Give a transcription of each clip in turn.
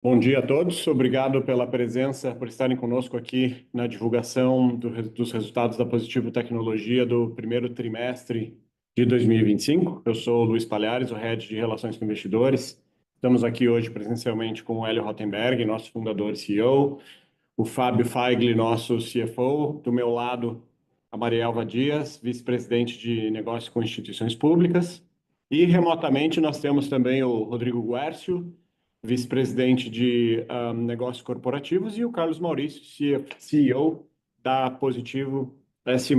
Bom dia a todos, obrigado pela presença, por estarem conosco aqui na divulgação dos resultados da Positivo Tecnologia do primeiro trimestre de 2025. Eu sou o Luiz Palhares, o Head de Relações com Investidores. Estamos aqui hoje presencialmente com o Hélio Rottenberg, nosso fundador e CEO, o Fábio Feigl, nosso CFO, do meu lado, a Marielva Dias, vice-presidente de Negócios com Instituições Públicas, e remotamente nós temos também o Rodrigo Guercio, vice-presidente de Negócios Corporativos, e o Carlos Maurício, CEO da Positivo S+.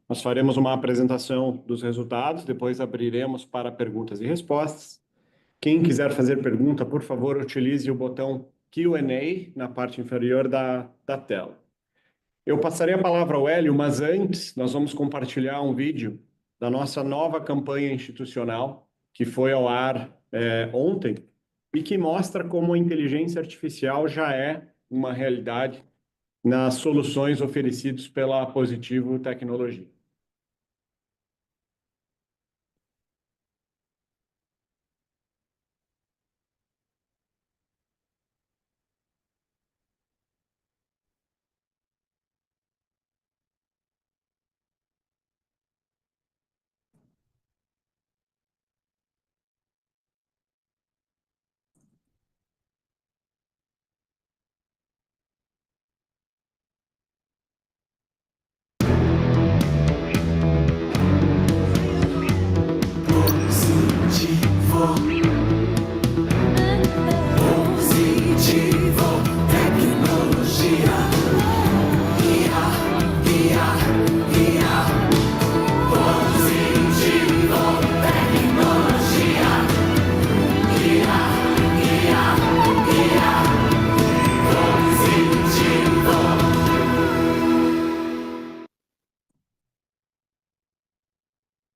Nós faremos uma apresentação dos resultados, depois abriremos para perguntas e respostas. Quem quiser fazer pergunta, por favor, utilize o botão Q&A na parte inferior da tela. Eu passarei a palavra ao Hélio, mas antes nós vamos compartilhar um vídeo da nossa nova campanha institucional, que foi ao ar ontem, e que mostra como a inteligência artificial já é uma realidade nas soluções oferecidas pela Positivo Tecnologia.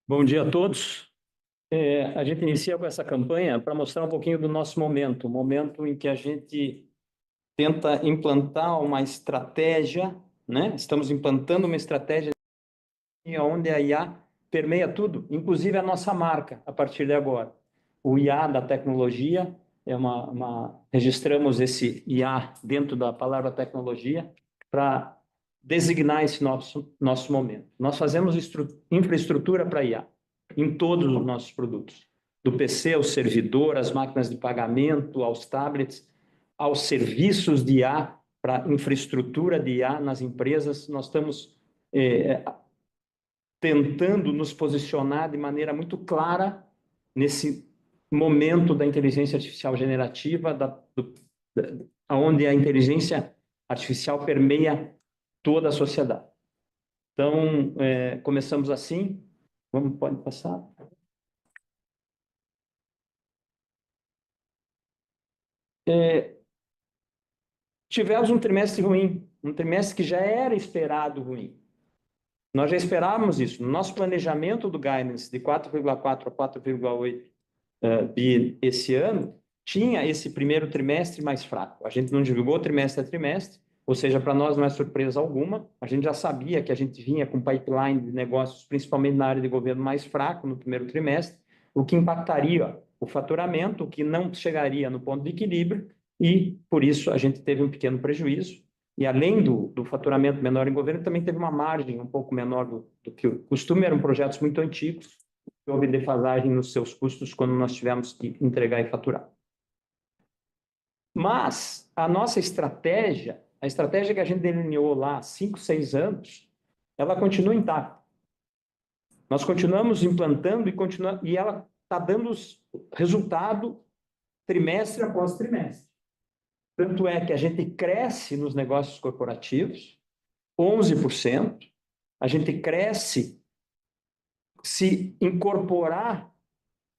Bom dia a todos. A gente inicia com essa campanha para mostrar um pouquinho do nosso momento, o momento em que a gente tenta implantar uma estratégia, né? Estamos implantando uma estratégia onde a IA permeia tudo, inclusive a nossa marca, a partir de agora. O IA da tecnologia, registramos esse IA dentro da palavra tecnologia para designar esse nosso momento. Nós fazemos infraestrutura para IA em todos os nossos produtos, do PC ao servidor, às máquinas de pagamento, aos tablets, aos serviços de IA, para infraestrutura de IA nas empresas. Nós estamos tentando nos posicionar de maneira muito clara nesse momento da inteligência artificial generativa, onde a inteligência artificial permeia toda a sociedade. Então, começamos assim. Pode passar. Tivemos um trimestre ruim, um trimestre que já era esperado ruim. Nós já esperávamos isso. No nosso planejamento do guidance de 4,4 a 4,8 bi esse ano, tinha esse primeiro trimestre mais fraco. A gente não divulgou trimestre a trimestre, ou seja, para nós não é surpresa alguma. A gente já sabia que a gente vinha com pipeline de negócios, principalmente na área de governo, mais fraco no primeiro trimestre, o que impactaria o faturamento, o que não chegaria no ponto de equilíbrio, e por isso a gente teve um pequeno prejuízo. E além do faturamento menor em governo, também teve uma margem um pouco menor do que o costume. Eram projetos muito antigos, houve defasagem nos seus custos quando nós tivemos que entregar e faturar. Mas a nossa estratégia, a estratégia que a gente delineou lá há 5, 6 anos, ela continua intacta. Nós continuamos implantando e ela está dando resultado trimestre após trimestre. Tanto é que a gente cresce nos negócios corporativos, 11%, a gente cresce se incorporar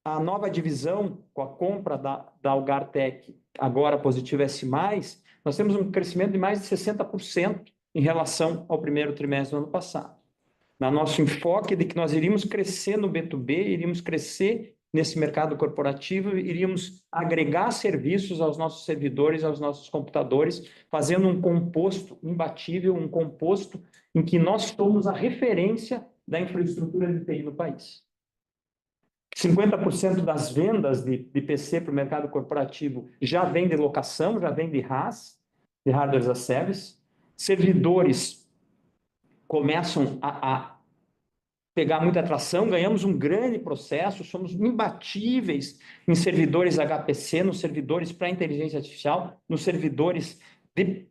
a nova divisão com a compra da Algartec, agora Positivo S+, nós temos um crescimento de mais de 60% em relação ao primeiro trimestre do ano passado. No nosso enfoque de que nós iríamos crescer no B2B, iríamos crescer nesse mercado corporativo, iríamos agregar serviços aos nossos servidores, aos nossos computadores, fazendo um composto imbatível, um composto em que nós somos a referência da infraestrutura de TI no país. 50% das vendas de PC para o mercado corporativo já vem de locação, já vem de RaaS, de Hardware as a Service. Servidores começam a pegar muita atração, ganhamos um grande processo, somos imbatíveis em servidores HPC, nos servidores para inteligência artificial, nos servidores de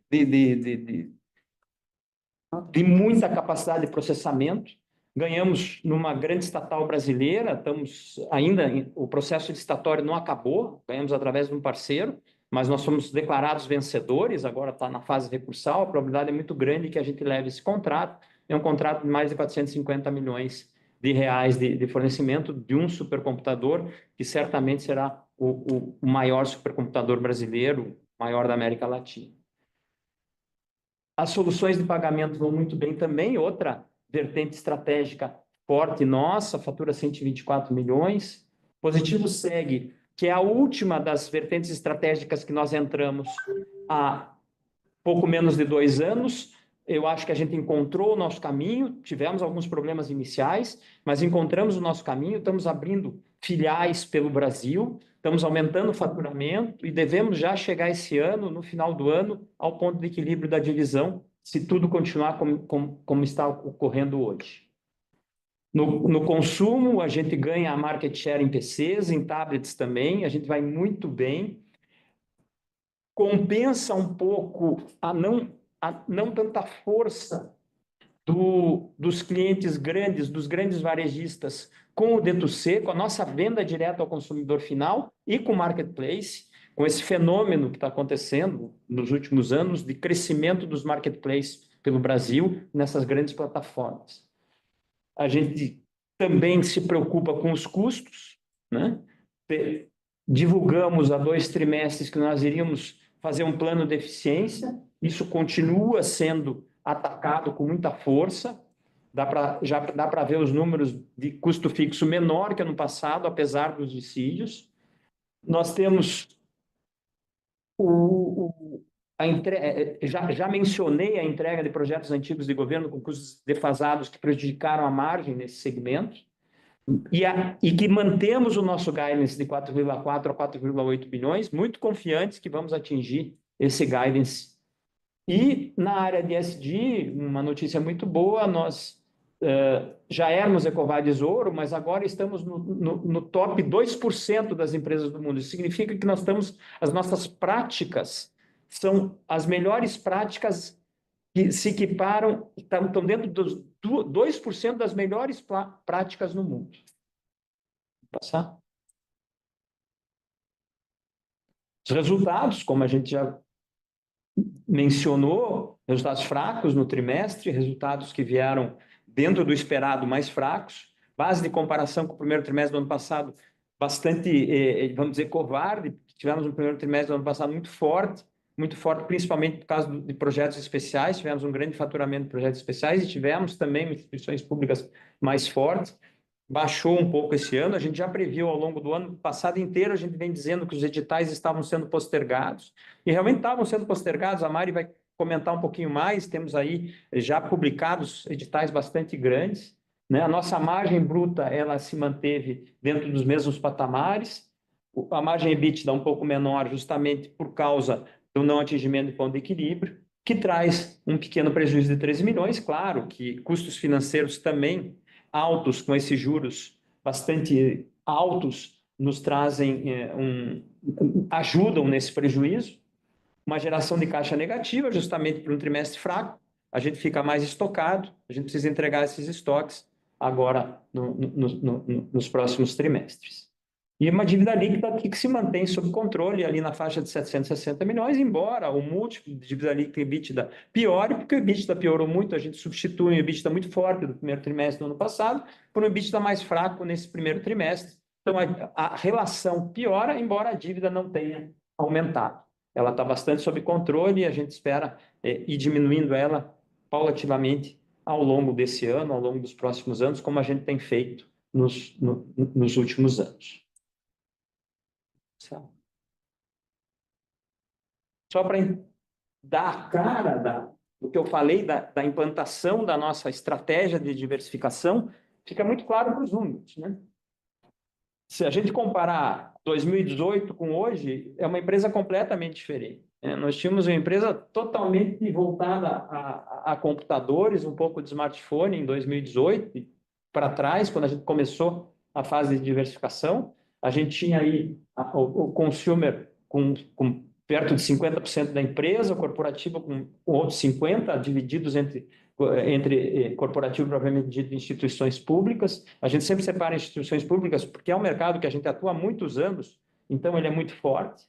muita capacidade de processamento. Ganhamos numa grande estatal brasileira, estamos ainda, o processo licitatório não acabou, ganhamos através de um parceiro, mas nós fomos declarados vencedores, agora está na fase recursal, a probabilidade é muito grande que a gente leve esse contrato. É um contrato de mais de 450 milhões de reais de fornecimento de um supercomputador, que certamente será o maior supercomputador brasileiro, maior da América Latina. As soluções de pagamento vão muito bem também, outra vertente estratégica forte nossa, fatura 124 milhões. Positivo Seg, que é a última das vertentes estratégicas que nós entramos há pouco menos de 2 anos. Eu acho que a gente encontrou o nosso caminho, tivemos alguns problemas iniciais, mas encontramos o nosso caminho, estamos abrindo filiais pelo Brasil, estamos aumentando o faturamento e devemos já chegar esse ano, no final do ano, ao ponto de equilíbrio da divisão, se tudo continuar como está ocorrendo hoje. No consumo, a gente ganha a market share em PCs, em tablets também, a gente vai muito bem. Compensa um pouco a não tanta força dos clientes grandes, dos grandes varejistas com o D2C, com a nossa venda direta ao consumidor final e com o marketplace, com esse fenômeno que está acontecendo nos últimos anos de crescimento dos marketplaces pelo Brasil nessas grandes plataformas. A gente também se preocupa com os custos, né? Divulgamos há 2 trimestres que nós iríamos fazer um plano de eficiência, isso continua sendo atacado com muita força, já dá para ver os números de custo fixo menor que ano passado, apesar dos dissídios. Nós temos já mencionei a entrega de projetos antigos de governo com custos defasados que prejudicaram a margem nesse segmento, e que mantemos o nosso guidance de 4,4 a 4,8 bilhões, muito confiantes que vamos atingir esse guidance. E na área de ESG, uma notícia muito boa, nós já éramos Ecovadis Ouro, mas agora estamos no top 2% das empresas do mundo. Isso significa que as nossas práticas são as melhores práticas que se equiparam, estão dentro dos 2% das melhores práticas no mundo. Vou passar. Os resultados, como a gente já mencionou, resultados fracos no trimestre, resultados que vieram dentro do esperado mais fracos, base de comparação com o primeiro trimestre do ano passado bastante, vamos dizer, covarde, tivemos um primeiro trimestre do ano passado muito forte, principalmente por causa de projetos especiais, tivemos um grande faturamento de projetos especiais e tivemos também instituições públicas mais fortes. Baixou um pouco esse ano, a gente já previu ao longo do ano passado inteiro, a gente vem dizendo que os editais estavam sendo postergados, e realmente estavam sendo postergados, a Mari vai comentar um pouquinho mais, temos aí já publicados editais bastante grandes, né? A nossa margem bruta, ela se manteve dentro dos mesmos patamares, a margem EBITDA um pouco menor, justamente por causa do não atingimento de ponto de equilíbrio, que traz um pequeno prejuízo de 13 milhões, claro que custos financeiros também altos, com esses juros bastante altos, nos trazem ajudam nesse prejuízo. Uma geração de caixa negativa, justamente por um trimestre fraco, a gente fica mais estocado, a gente precisa entregar esses estoques agora nos próximos trimestres. E uma dívida líquida que se mantém sob controle ali na faixa de 760 milhões, embora o múltiplo de dívida líquida e EBITDA piore, porque o EBITDA piorou muito, a gente substitui um EBITDA muito forte do primeiro trimestre do ano passado por um EBITDA mais fraco nesse primeiro trimestre. Então, a relação piora, embora a dívida não tenha aumentado. Ela está bastante sob controle e a gente espera ir diminuindo ela paulatinamente ao longo desse ano, ao longo dos próximos anos, como a gente tem feito nos últimos anos. Só para dar a cara do que eu falei, da implantação da nossa estratégia de diversificação, fica muito claro para os números, né? Se a gente comparar 2018 com hoje, é uma empresa completamente diferente. Nós tínhamos uma empresa totalmente voltada a computadores, um pouco de smartphone em 2018, para trás, quando a gente começou a fase de diversificação. A gente tinha aí o consumer com perto de 50% da empresa, o corporativo com outros 50%, divididos entre corporativo propriamente dito e instituições públicas. A gente sempre separa instituições públicas porque é um mercado que a gente atua há muitos anos, então ele é muito forte,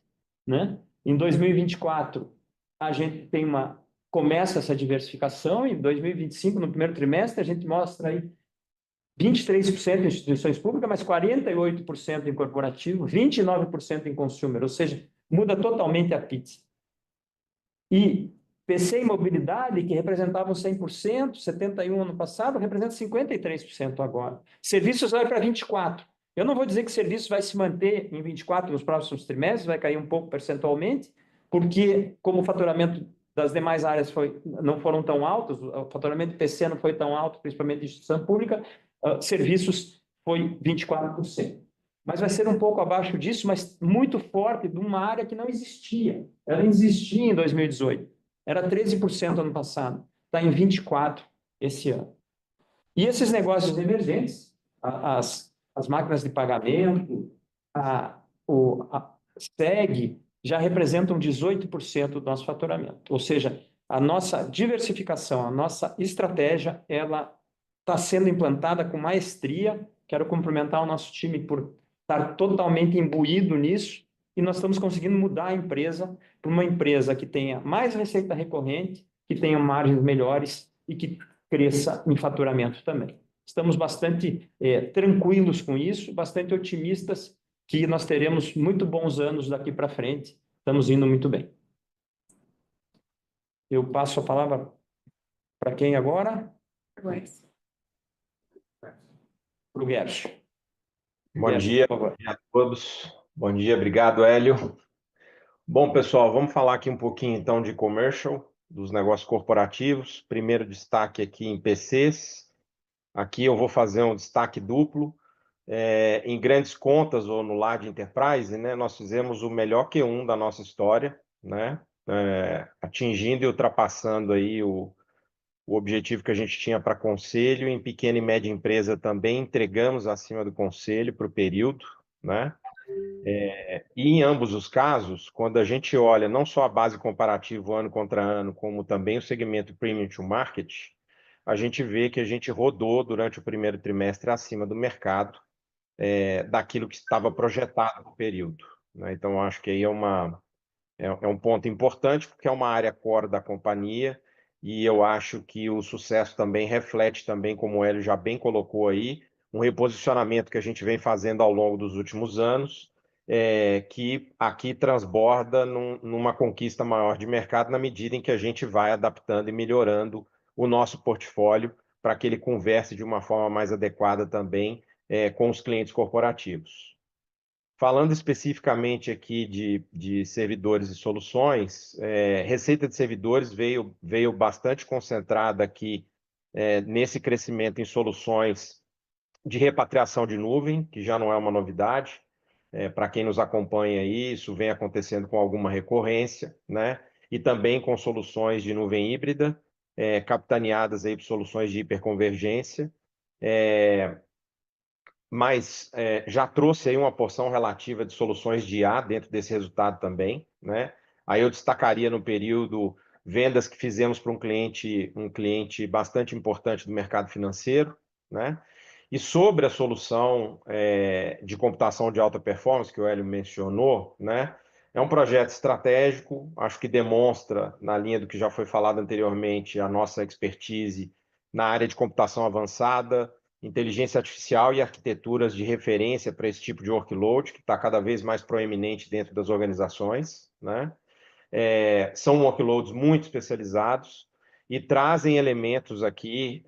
né? Em 2024, a gente começa essa diversificação, em 2025, no primeiro trimestre, a gente mostra aí 23% em instituições públicas, mas 48% em corporativo, 29% em consumer, ou seja, muda totalmente a pizza. E PC e mobilidade, que representavam 100%, 71% ano passado, representa 53% agora. Serviços vai para 24%. Eu não vou dizer que serviços vai se manter em 24% nos próximos trimestres, vai cair um pouco percentualmente, porque como o faturamento das demais áreas não foram tão altos, o faturamento de PC não foi tão alto, principalmente em instituição pública, serviços foi 24%. Mas vai ser um pouco abaixo disso, mas muito forte de uma área que não existia. Ela existia em 2018. Era 13% ano passado. Está em 24% esse ano. E esses negócios emergentes, as máquinas de pagamento, a SEG, já representam 18% do nosso faturamento. Ou seja, a nossa diversificação, a nossa estratégia, ela está sendo implantada com maestria. Quero cumprimentar o nosso time por estar totalmente imbuído nisso, e nós estamos conseguindo mudar a empresa para uma empresa que tenha mais receita recorrente, que tenha margens melhores e que cresça em faturamento também. Estamos bastante tranquilos com isso, bastante otimistas que nós teremos muito bons anos daqui para frente. Estamos indo muito bem. Eu passo a palavra para quem agora? Para o Gerson. Bom dia a todos. Bom dia, obrigado, Hélio. Bom, pessoal, vamos falar aqui um pouquinho, então, de commercial, dos negócios corporativos. Primeiro destaque aqui em PCs. Aqui eu vou fazer um destaque duplo. Em grandes contas ou no Large Enterprise, né, nós fizemos o melhor Q1 da nossa história, né, atingindo e ultrapassando aí o objetivo que a gente tinha para conselho. Em pequena e média empresa também entregamos acima do conselho para o período, né? E em ambos os casos, quando a gente olha não só a base comparativa ano contra ano, como também o segmento Premium to Market, a gente vê que a gente rodou durante o primeiro trimestre acima do mercado, daquilo que estava projetado no período, né? Então, acho que aí é um ponto importante, porque é uma área core da companhia, e eu acho que o sucesso também reflete também, como o Hélio já bem colocou aí, um reposicionamento que a gente vem fazendo ao longo dos últimos anos, que aqui transborda numa conquista maior de mercado na medida em que a gente vai adaptando e melhorando o nosso portfólio para que ele converse de uma forma mais adequada também com os clientes corporativos. Falando especificamente aqui de servidores e soluções, receita de servidores veio bastante concentrada aqui nesse crescimento em soluções de repatriação de nuvem, que já não é uma novidade. Para quem nos acompanha aí, isso vem acontecendo com alguma recorrência, né? E também com soluções de nuvem híbrida, capitaneadas aí por soluções de hiperconvergência. Mas já trouxe aí uma porção relativa de soluções de IA dentro desse resultado também, né? Aí eu destacaria no período vendas que fizemos para um cliente bastante importante do mercado financeiro, né? E sobre a solução de computação de alta performance que o Hélio mencionou, né? É um projeto estratégico, acho que demonstra, na linha do que já foi falado anteriormente, a nossa expertise na área de computação avançada, inteligência artificial e arquiteturas de referência para esse tipo de workload, que está cada vez mais proeminente dentro das organizações, né? São workloads muito especializados e trazem elementos aqui,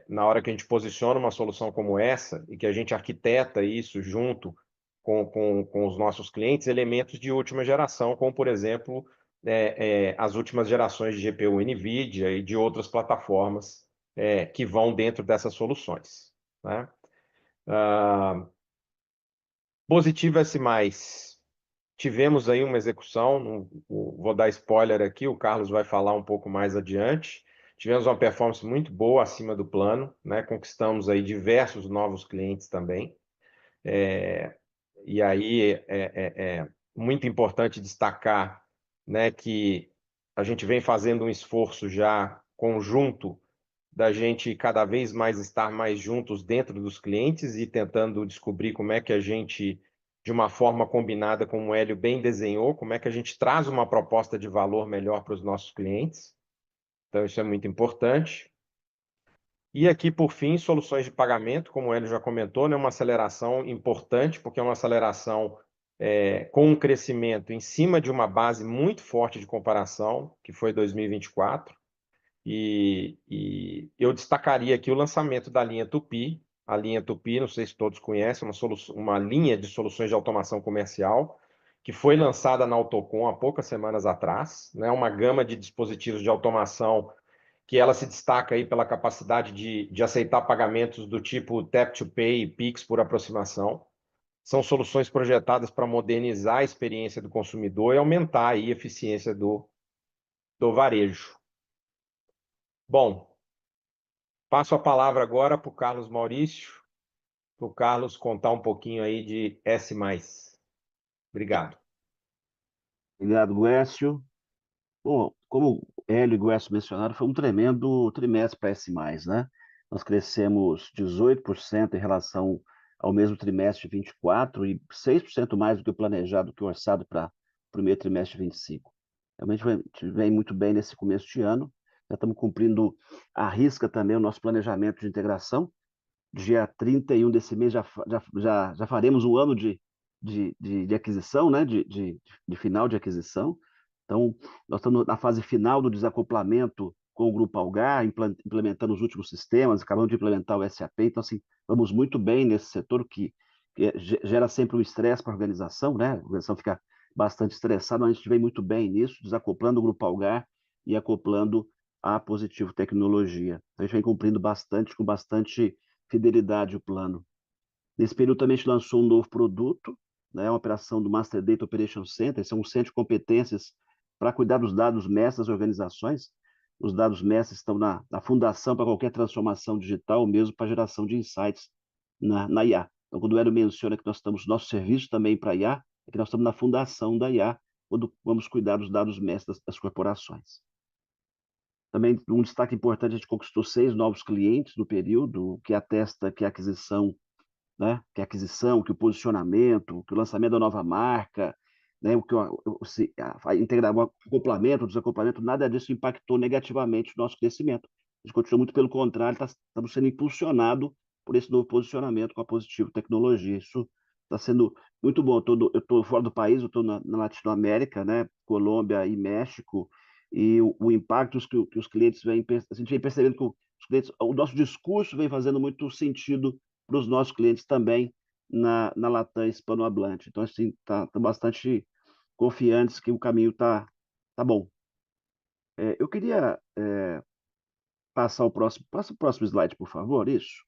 na hora que a gente posiciona uma solução como essa e que a gente arquiteta isso junto com os nossos clientes, elementos de última geração, como, por exemplo, as últimas gerações de GPU NVIDIA e de outras plataformas que vão dentro dessas soluções, né? Positivo S+. Tivemos aí uma execução, vou dar spoiler aqui, o Carlos vai falar um pouco mais adiante. Tivemos uma performance muito boa acima do plano, né? Conquistamos aí diversos novos clientes também. E aí é muito importante destacar, né, que a gente vem fazendo um esforço já conjunto da gente cada vez mais estar mais juntos dentro dos clientes e tentando descobrir como é que a gente, de uma forma combinada, como o Hélio bem desenhou, como é que a gente traz uma proposta de valor melhor para os nossos clientes. Então, isso é muito importante. E aqui, por fim, soluções de pagamento, como o Hélio já comentou, né, uma aceleração importante, porque é uma aceleração com um crescimento em cima de uma base muito forte de comparação, que foi 2024. E eu destacaria aqui o lançamento da linha Tupi. A linha Tupi, não sei se todos conhecem, uma linha de soluções de automação comercial, que foi lançada na Autocom há poucas semanas atrás, né? Uma gama de dispositivos de automação que ela se destaca aí pela capacidade de aceitar pagamentos do tipo Tap to Pay e Pix por aproximação. São soluções projetadas para modernizar a experiência do consumidor e aumentar aí a eficiência do varejo. Bom, passo a palavra agora para o Carlos Maurício, para o Carlos contar um pouquinho aí de S+. Obrigado. Obrigado, Guércio. Bom, como o Hélio e o Guércio mencionaram, foi um tremendo trimestre para S+, né? Nós crescemos 18% em relação ao mesmo trimestre de 24 e 6% mais do que o planejado, do que o orçado para o primeiro trimestre de 25. Realmente a gente vem muito bem nesse começo de ano. Já estamos cumprindo à risca também o nosso planejamento de integração. Dia 31 desse mês já faremos um ano de aquisição, né? De final de aquisição. Então, nós estamos na fase final do desacoplamento com o Grupo Algar, implementando os últimos sistemas, acabamos de implementar o SAP. Então, assim, vamos muito bem nesse setor que gera sempre um estresse para a organização, né? A organização fica bastante estressada, mas a gente vem muito bem nisso, desacoplando o Grupo Algar e acoplando a Positivo Tecnologia. Então, a gente vem cumprindo bastante, com bastante fidelidade o plano. Nesse período também a gente lançou um novo produto, né, uma operação do Master Data Operation Center, esse é um centro de competências para cuidar dos dados mestres das organizações. Os dados mestres estão na fundação para qualquer transformação digital, ou mesmo para geração de insights na IA. Então, quando o Hélio menciona que nós estamos, nosso serviço também para IA, é que nós estamos na fundação da IA, quando vamos cuidar dos dados mestres das corporações. Também um destaque importante, a gente conquistou 6 novos clientes no período, o que atesta que a aquisição, né, que o posicionamento, que o lançamento da nova marca, né, o acoplamento, o desacoplamento, nada disso impactou negativamente o nosso crescimento. A gente continua muito pelo contrário, estamos sendo impulsionado por esse novo posicionamento com a Positivo Tecnologia. Isso está sendo muito bom. Eu estou fora do país, eu estou na Latinoamérica, né, Colômbia e México, e o impacto que os clientes a gente vem percebendo que os clientes, o nosso discurso vem fazendo muito sentido para os nossos clientes também na Latam hispanohablante. Então, assim, tá bastante confiantes que o caminho tá bom. Eu queria passa o próximo slide, por favor, isso.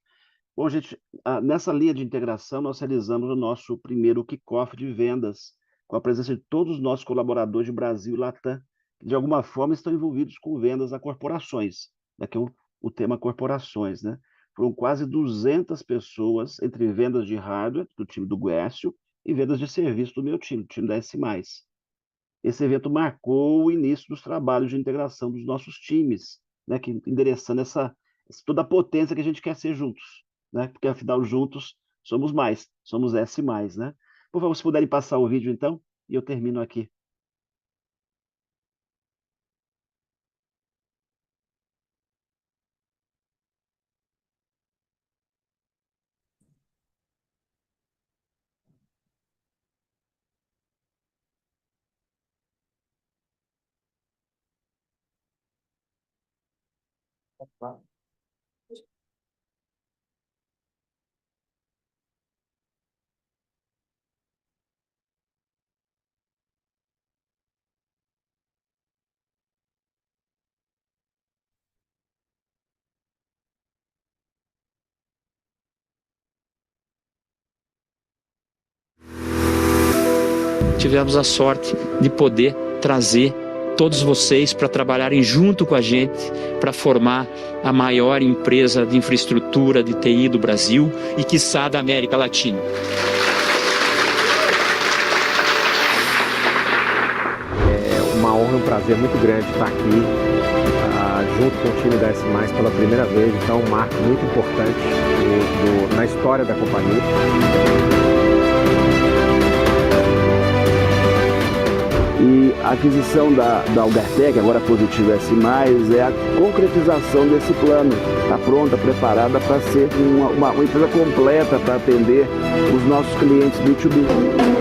Bom, gente, nessa linha de integração, nós realizamos o nosso primeiro kickoff de vendas, com a presença de todos os nossos colaboradores de Brasil e Latam, que de alguma forma estão envolvidos com vendas a corporações. Daqui é o tema corporações, né? Foram quase 200 pessoas entre vendas de hardware, do time do Guércio, e vendas de serviço do meu time, do time da S+. Esse evento marcou o início dos trabalhos de integração dos nossos times, né, que endereçando toda a potência que a gente quer ser juntos, né? Porque afinal juntos somos mais, somos S+, né? Por favor, se puderem passar o vídeo então, e eu termino aqui. tivemos a sorte de poder trazer todos vocês para trabalharem junto com a gente para formar a maior empresa de infraestrutura de TI do Brasil e, quiçá, da América Latina. É uma honra e um prazer muito grande estar aqui junto com o time da S+, pela primeira vez. Então, um marco muito importante na história da companhia. E a aquisição da Algartec, agora Positivo S+, é a concretização desse plano. Está pronta, preparada para ser uma empresa completa para atender os nossos clientes B2B.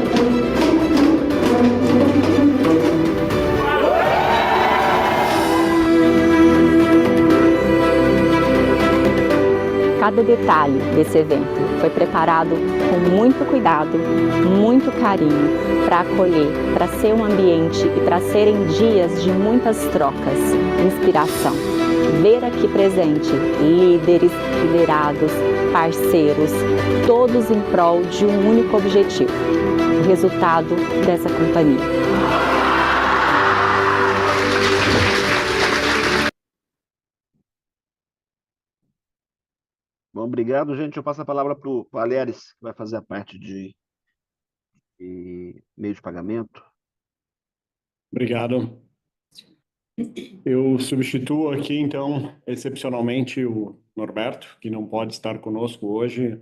Cada detalhe desse evento foi preparado com muito cuidado, muito carinho, para acolher, para ser um ambiente e para serem dias de muitas trocas, inspiração. Ver aqui presente líderes, liderados, parceiros, todos em prol de um único objetivo, o resultado dessa companhia. Bom, obrigado, gente. Eu passo a palavra para o Aleres, que vai fazer a parte de meio de pagamento. Obrigado. Eu substituo aqui, então, excepcionalmente, o Norberto, que não pode estar conosco hoje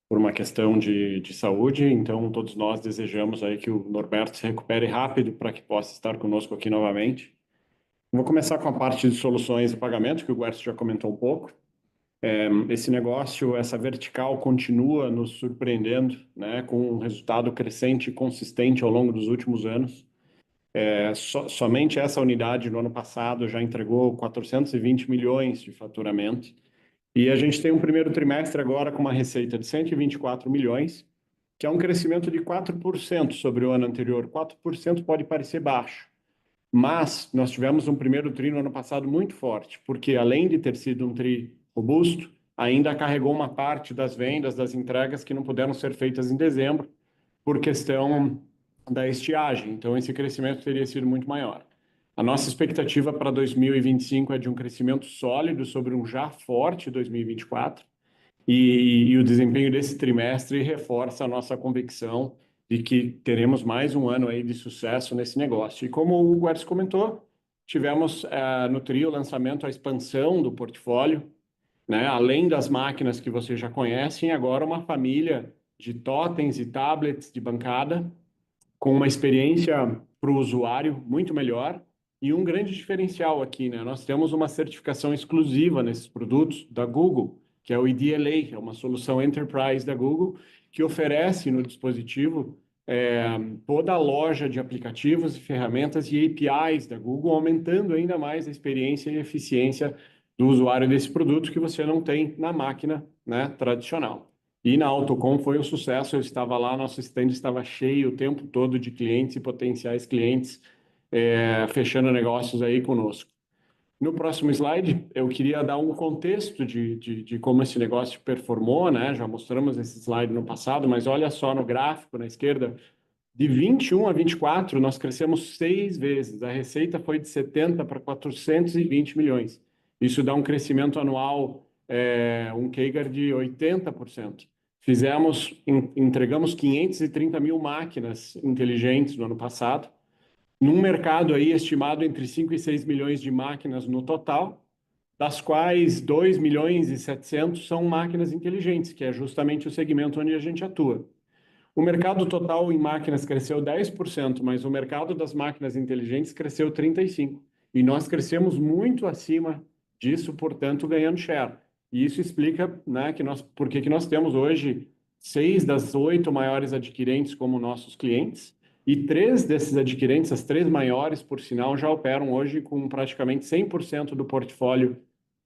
por uma questão de saúde. Então, todos nós desejamos aí que o Norberto se recupere rápido para que possa estar conosco aqui novamente. Vou começar com a parte de soluções e pagamento, que o Guercio já comentou um pouco. Esse negócio, essa vertical continua nos surpreendendo, né, com um resultado crescente e consistente ao longo dos últimos anos. Somente essa unidade no ano passado já entregou 420 milhões de faturamento. E a gente tem um primeiro trimestre agora com uma receita de 124 milhões, que é um crescimento de 4% sobre o ano anterior. 4% pode parecer baixo, mas nós tivemos um primeiro tri no ano passado muito forte, porque além de ter sido um tri robusto, ainda carregou uma parte das vendas, das entregas que não puderam ser feitas em dezembro por questão da estiagem. Então, esse crescimento teria sido muito maior. A nossa expectativa para 2025 é de um crescimento sólido sobre um já forte 2024, e o desempenho desse trimestre reforça a nossa convicção de que teremos mais um ano aí de sucesso nesse negócio. E como o Guercio comentou, tivemos no TRI o lançamento, a expansão do portfólio, né? Além das máquinas que vocês já conhecem, agora uma família de totens e tablets de bancada com uma experiência para o usuário muito melhor e um grande diferencial aqui, né? Nós temos uma certificação exclusiva nesses produtos da Google, que é o EDLA, é uma solução Enterprise da Google, que oferece no dispositivo toda a loja de aplicativos e ferramentas e APIs da Google, aumentando ainda mais a experiência e eficiência do usuário desse produto que você não tem na máquina, né, tradicional. E na Autocom foi um sucesso, eu estava lá, nosso stand estava cheio o tempo todo de clientes e potenciais clientes fechando negócios aí conosco. No próximo slide, eu queria dar um contexto de como esse negócio performou, né? Já mostramos esse slide no passado, mas olha só no gráfico na esquerda, de 21 a 24, nós crescemos 6 vezes. A receita foi de 70 para 420 milhões. Isso dá um crescimento anual, um CAGR de 80%. Entregamos 530 mil máquinas inteligentes no ano passado, num mercado aí estimado entre 5 e 6 milhões de máquinas no total, das quais 2 milhões e 700 são máquinas inteligentes, que é justamente o segmento onde a gente atua. O mercado total em máquinas cresceu 10%, mas o mercado das máquinas inteligentes cresceu 35%. E nós crescemos muito acima disso, portanto, ganhando share. E isso explica, né, por que nós temos hoje 6 das 8 maiores adquirentes como nossos clientes, e 3 desses adquirentes, as 3 maiores, por sinal, já operam hoje com praticamente 100% do portfólio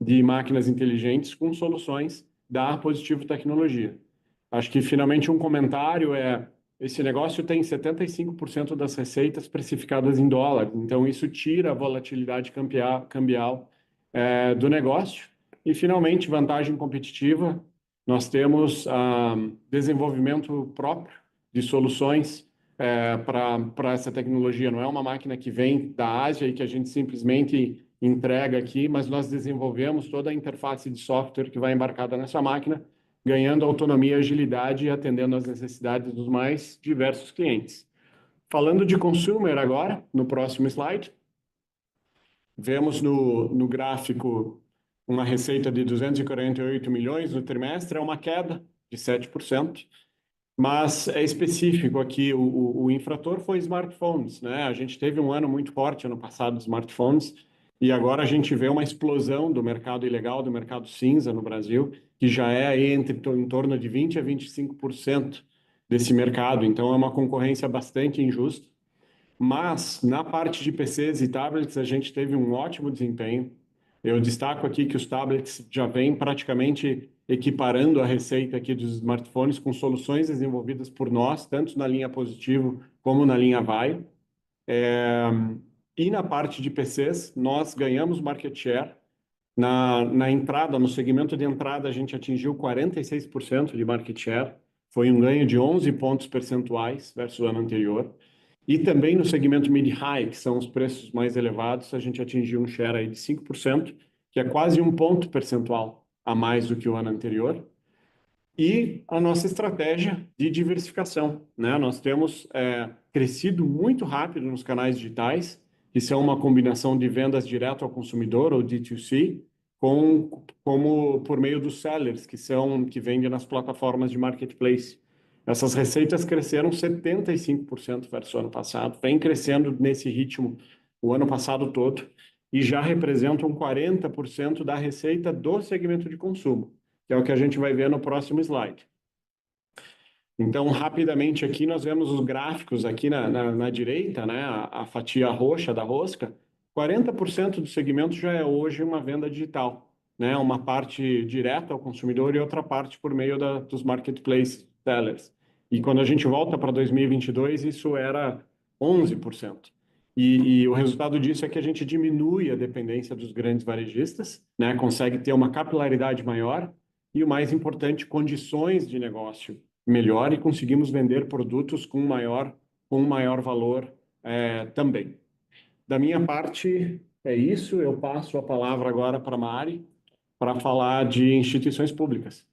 de máquinas inteligentes com soluções da Positivo Tecnologia. Acho que, finalmente, um comentário esse negócio tem 75% das receitas precificadas em dólar, então isso tira a volatilidade cambial do negócio. E, finalmente, vantagem competitiva, nós temos desenvolvimento próprio de soluções para essa tecnologia. Não é uma máquina que vem da Ásia e que a gente simplesmente entrega aqui, mas nós desenvolvemos toda a interface de software que vai embarcada nessa máquina, ganhando autonomia e agilidade e atendendo às necessidades dos mais diversos clientes. Falando de consumer agora, no próximo slide, vemos no gráfico uma receita de 248 milhões no trimestre, é uma queda de 7%. Mas é específico aqui, o infrator foi smartphones, né? A gente teve um ano muito forte ano passado de smartphones e agora a gente vê uma explosão do mercado ilegal, do mercado cinza no Brasil, que já é aí em torno de 20% a 25% desse mercado. Então é uma concorrência bastante injusta. Mas na parte de PCs e tablets a gente teve um ótimo desempenho. Eu destaco aqui que os tablets já vêm praticamente equiparando a receita aqui dos smartphones com soluções desenvolvidas por nós, tanto na linha Positivo como na linha Vai. E na parte de PCs, nós ganhamos market share. Na entrada, no segmento de entrada, a gente atingiu 46% de market share. Foi um ganho de 11 pontos percentuais versus o ano anterior. E também no segmento mid-high, que são os preços mais elevados, a gente atingiu um share aí de 5%, que é quase um ponto percentual a mais do que o ano anterior. E a nossa estratégia de diversificação, né? Nós temos crescido muito rápido nos canais digitais, que são uma combinação de vendas direto ao consumidor, ou D2C, como por meio dos sellers, que vendem nas plataformas de marketplace. Essas receitas cresceram 75% versus o ano passado, vem crescendo nesse ritmo o ano passado todo e já representam 40% da receita do segmento de consumo, que é o que a gente vai ver no próximo slide. Então, rapidamente aqui nós vemos os gráficos aqui na direita, né, a fatia roxa da rosca, 40% do segmento já é hoje uma venda digital, né, uma parte direta ao consumidor e outra parte por meio dos marketplace sellers. E quando a gente volta para 2022, isso era 11%. E o resultado disso é que a gente diminui a dependência dos grandes varejistas, né, consegue ter uma capilaridade maior e, o mais importante, condições de negócio melhor e conseguimos vender produtos com maior valor também. Da minha parte, é isso. Eu passo a palavra agora para a Mari para falar de instituições públicas.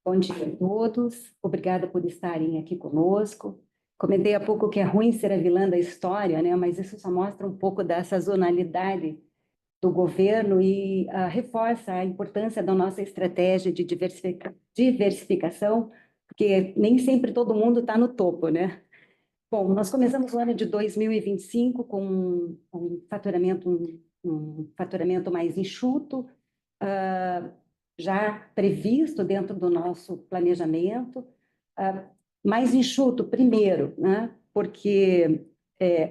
Bom dia a todos, obrigada por estarem aqui conosco. Comentei há pouco que é ruim ser a vilã da história, né? Mas isso só mostra um pouco da sazonalidade do governo e reforça a importância da nossa estratégia de diversificação, porque nem sempre todo mundo está no topo, né? Bom, nós começamos o ano de 2025 com um faturamento mais enxuto, já previsto dentro do nosso planejamento, mais enxuto, primeiro, né? Porque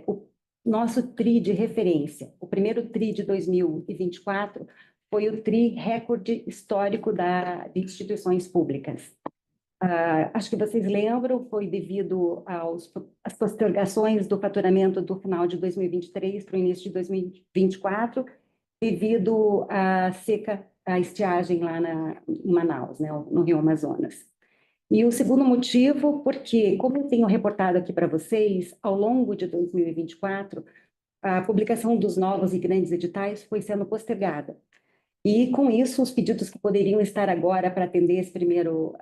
o nosso TRI de referência, o primeiro TRI de 2024, foi o TRI recorde histórico de instituições públicas. Acho que vocês lembram, foi devido às postergações do faturamento do final de 2023 para o início de 2024, devido à seca, à estiagem lá em Manaus, né, no Rio Amazonas. E o segundo motivo, porque, como eu tenho reportado aqui para vocês, ao longo de 2024, a publicação dos novos e grandes editais foi sendo postergada. E, com isso, os pedidos que poderiam estar agora para atender esse primeiro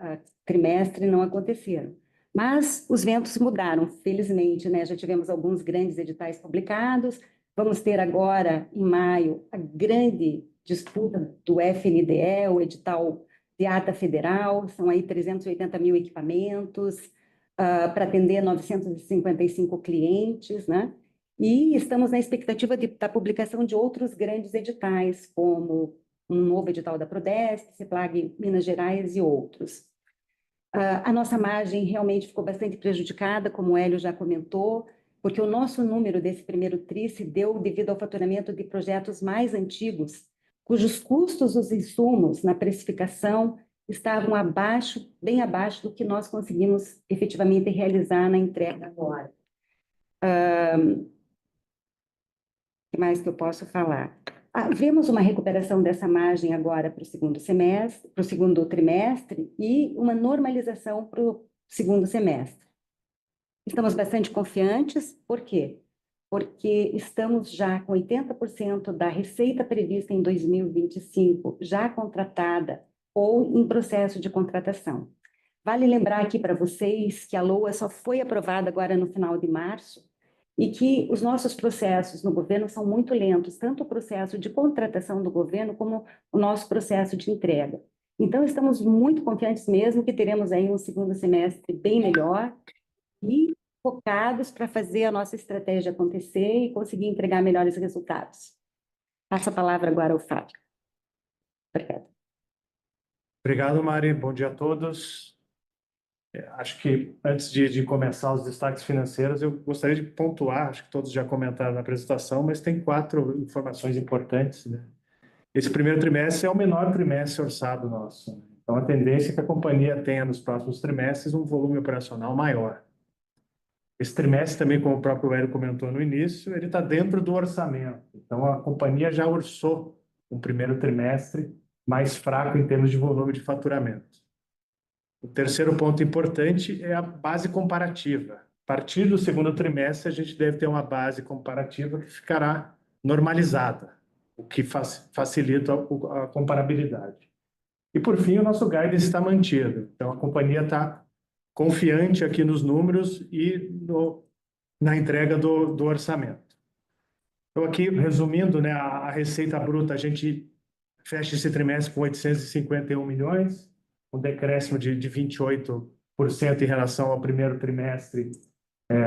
trimestre não aconteceram. Mas os ventos mudaram, felizmente, né? Já tivemos alguns grandes editais publicados, vamos ter agora, em maio, a grande disputa do FNDE, o edital de ata federal, são aí 380 mil equipamentos, para atender 955 clientes, né? E estamos na expectativa da publicação de outros grandes editais, como um novo edital da Prodesp, CEPLAG Minas Gerais e outros. A nossa margem realmente ficou bastante prejudicada, como o Hélio já comentou, porque o nosso número desse primeiro TRI se deu devido ao faturamento de projetos mais antigos, cujos custos dos insumos na precificação estavam bem abaixo do que nós conseguimos efetivamente realizar na entrega agora. O que mais que eu posso falar? Vemos uma recuperação dessa margem agora para o segundo trimestre e uma normalização para o segundo semestre. Estamos bastante confiantes, por quê? Porque estamos já com 80% da receita prevista em 2025 já contratada ou em processo de contratação. Vale lembrar aqui para vocês que a LOA só foi aprovada agora no final de março e que os nossos processos no governo são muito lentos, tanto o processo de contratação do governo como o nosso processo de entrega. Então, estamos muito confiantes mesmo que teremos aí um segundo semestre bem melhor e focados para fazer a nossa estratégia acontecer e conseguir entregar melhores resultados. Passo a palavra agora ao Fábio. Obrigada. Obrigado, Mari. Bom dia a todos. Acho que antes de começar os destaques financeiros, eu gostaria de pontuar, acho que todos já comentaram na apresentação, mas tem 4 informações importantes, né? Esse primeiro trimestre é o menor trimestre orçado nosso, né? Então, a tendência é que a companhia tenha nos próximos trimestres um volume operacional maior. Esse trimestre também, como o próprio Hélio comentou no início, ele está dentro do orçamento. Então, a companhia já orçou um primeiro trimestre mais fraco em termos de volume de faturamento. O terceiro ponto importante é a base comparativa. A partir do segundo trimestre, a gente deve ter uma base comparativa que ficará normalizada, o que facilita a comparabilidade. E, por fim, o nosso guidance está mantido. Então, a companhia está confiante aqui nos números e na entrega do orçamento. Então, aqui, resumindo, né, a receita bruta, a gente fecha esse trimestre com 851 milhões, um decréscimo de 28% em relação ao primeiro trimestre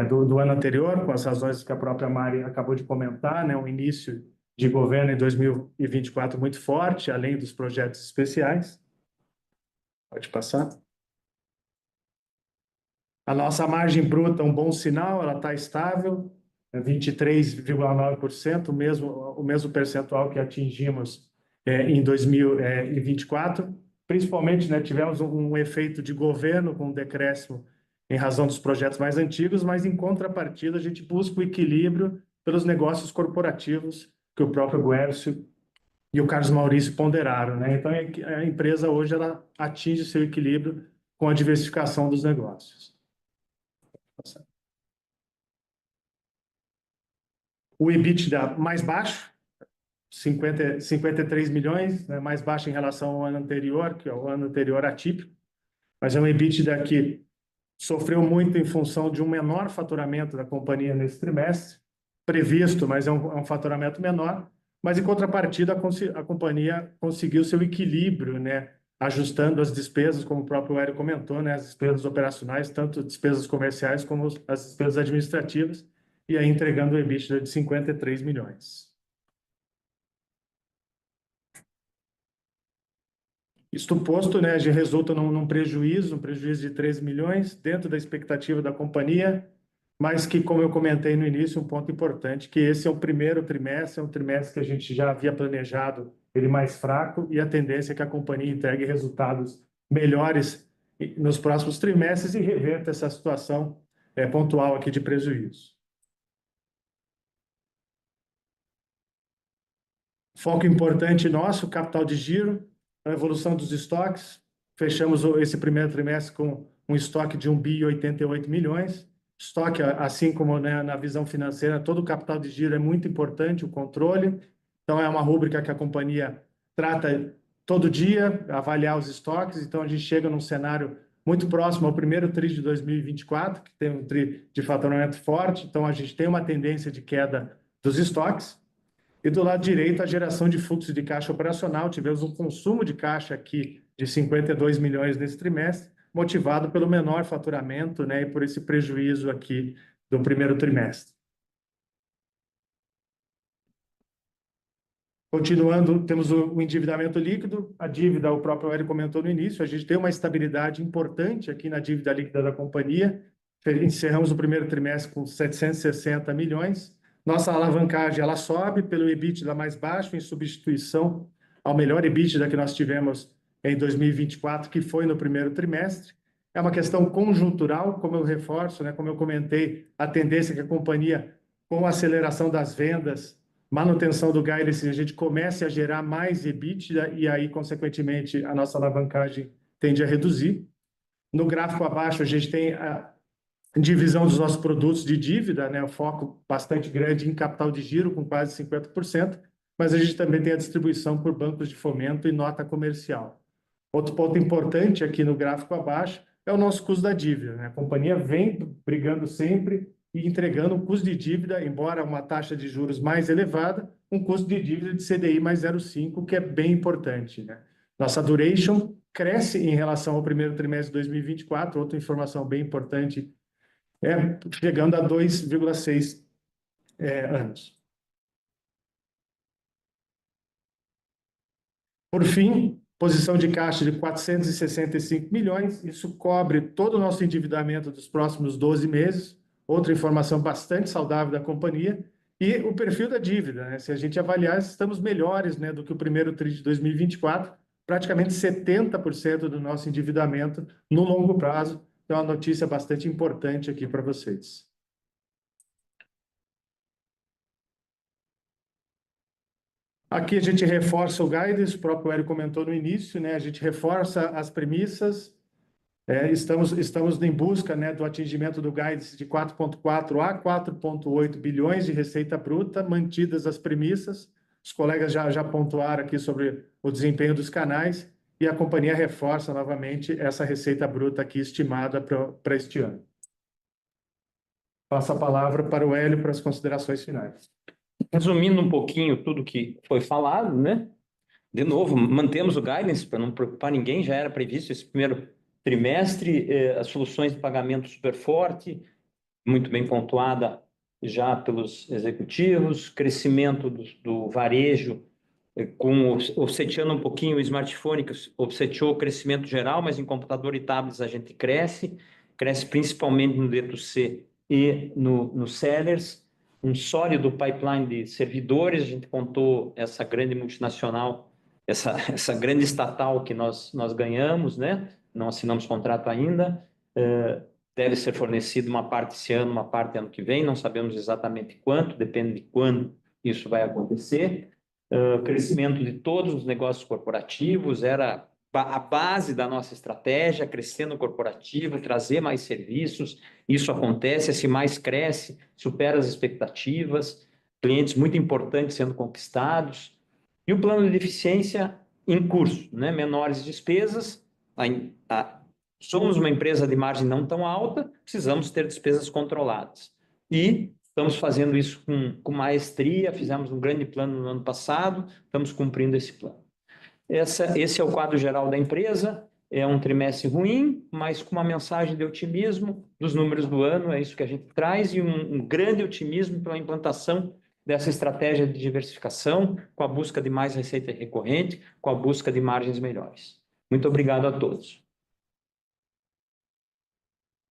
do ano anterior, com as razões que a própria Mari acabou de comentar, né, um início de governo em 2024 muito forte, além dos projetos especiais. Pode passar. A nossa margem bruta é um bom sinal, ela está estável, 23,9%, o mesmo percentual que atingimos em 2024. Principalmente, né, tivemos um efeito de governo com um decréscimo em razão dos projetos mais antigos, mas em contrapartida a gente busca o equilíbrio pelos negócios corporativos que o próprio Guercio e o Carlos Maurício ponderaram, né? Então a empresa hoje ela atinge seu equilíbrio com a diversificação dos negócios. O EBITDA mais baixo, 53 milhões, né, mais baixo em relação ao ano anterior, que é o ano anterior atípico, mas é um EBITDA que sofreu muito em função de um menor faturamento da companhia nesse trimestre, previsto, mas é um faturamento menor, mas em contrapartida a companhia conseguiu seu equilíbrio, né, ajustando as despesas, como o próprio Hélio comentou, né, as despesas operacionais, tanto despesas comerciais como as despesas administrativas, e aí entregando o EBITDA de 53 milhões. Isto posto, né, resulta num prejuízo de 13 milhões, dentro da expectativa da companhia, mas que, como eu comentei no início, um ponto importante, que esse é o primeiro trimestre, é um trimestre que a gente já havia planejado ele mais fraco, e a tendência é que a companhia entregue resultados melhores nos próximos trimestres e reverta essa situação pontual aqui de prejuízo. Foco importante nosso, capital de giro, a evolução dos estoques. Fechamos esse primeiro trimestre com um estoque de 1,88 bilhões. Estoque, assim como, né, na visão financeira, todo o capital de giro é muito importante, o controle. Então, é uma rúbrica que a companhia trata todo dia, avaliar os estoques. Então, a gente chega num cenário muito próximo ao primeiro TRI de 2024, que tem um TRI de faturamento forte. Então, a gente tem uma tendência de queda dos estoques. E do lado direito, a geração de fluxo de caixa operacional. Tivemos um consumo de caixa aqui de 52 milhões nesse trimestre, motivado pelo menor faturamento, né, e por esse prejuízo aqui do primeiro trimestre. Continuando, temos o endividamento líquido. A dívida, o próprio Hélio comentou no início, a gente tem uma estabilidade importante aqui na dívida líquida da companhia. Encerramos o primeiro trimestre com 760 milhões. Nossa alavancagem ela sobe pelo EBITDA mais baixo, em substituição ao melhor EBITDA que nós tivemos em 2024, que foi no primeiro trimestre. É uma questão conjuntural, como eu reforço, né, como eu comentei, a tendência é que a companhia, com a aceleração das vendas, manutenção do guidance, a gente comece a gerar mais EBITDA e aí, consequentemente, a nossa alavancagem tende a reduzir. No gráfico abaixo, a gente tem divisão dos nossos produtos de dívida, né? O foco bastante grande em capital de giro, com quase 50%, mas a gente também tem a distribuição por bancos de fomento e nota comercial. Outro ponto importante aqui no gráfico abaixo é o nosso custo da dívida, né? A companhia vem brigando sempre e entregando um custo de dívida, embora uma taxa de juros mais elevada, um custo de dívida de CDI mais 0,5, que é bem importante, né? Nossa duration cresce em relação ao primeiro trimestre de 2024, outra informação bem importante, chegando a 2,6 anos. Por fim, posição de caixa de 465 milhões, isso cobre todo o nosso endividamento dos próximos 12 meses, outra informação bastante saudável da companhia, e o perfil da dívida, né? Se a gente avaliar, estamos melhores, né, do que o primeiro TRI de 2024, praticamente 70% do nosso endividamento no longo prazo. Então, é uma notícia bastante importante aqui para vocês. Aqui a gente reforça o guidance, o próprio Hélio comentou no início, né? A gente reforça as premissas. Estamos em busca, né, do atingimento do guidance de 4,4 a 4,8 bilhões de receita bruta, mantidas as premissas. Os colegas já pontuaram aqui sobre o desempenho dos canais e a companhia reforça novamente essa receita bruta aqui estimada para este ano. Passo a palavra para o Hélio para as considerações finais. Resumindo um pouquinho tudo que foi falado, né? De novo, mantemos o guidance para não preocupar ninguém, já era previsto esse primeiro trimestre, as soluções de pagamento super forte, muito bem pontuada já pelos executivos, crescimento do varejo, offsetando um pouquinho o smartphone, que offsetou o crescimento geral, mas em computador e tablets a gente cresce principalmente no D2C e no sellers, um sólido pipeline de servidores, a gente contou essa grande multinacional, essa grande estatal que nós ganhamos, né? Não assinamos contrato ainda, deve ser fornecido uma parte esse ano, uma parte ano que vem, não sabemos exatamente quanto, depende de quando isso vai acontecer. Crescimento de todos os negócios corporativos era a base da nossa estratégia, crescer no corporativo, trazer mais serviços, isso acontece, se mais cresce, supera as expectativas, clientes muito importantes sendo conquistados, e o plano de eficiência em curso, né? Menores despesas, somos uma empresa de margem não tão alta, precisamos ter despesas controladas. E estamos fazendo isso com maestria, fizemos um grande plano no ano passado, estamos cumprindo esse plano. Esse é o quadro geral da empresa, é um trimestre ruim, mas com uma mensagem de otimismo dos números do ano, é isso que a gente traz, e um grande otimismo pela implantação dessa estratégia de diversificação, com a busca de mais receita recorrente, com a busca de margens melhores. Muito obrigado a todos.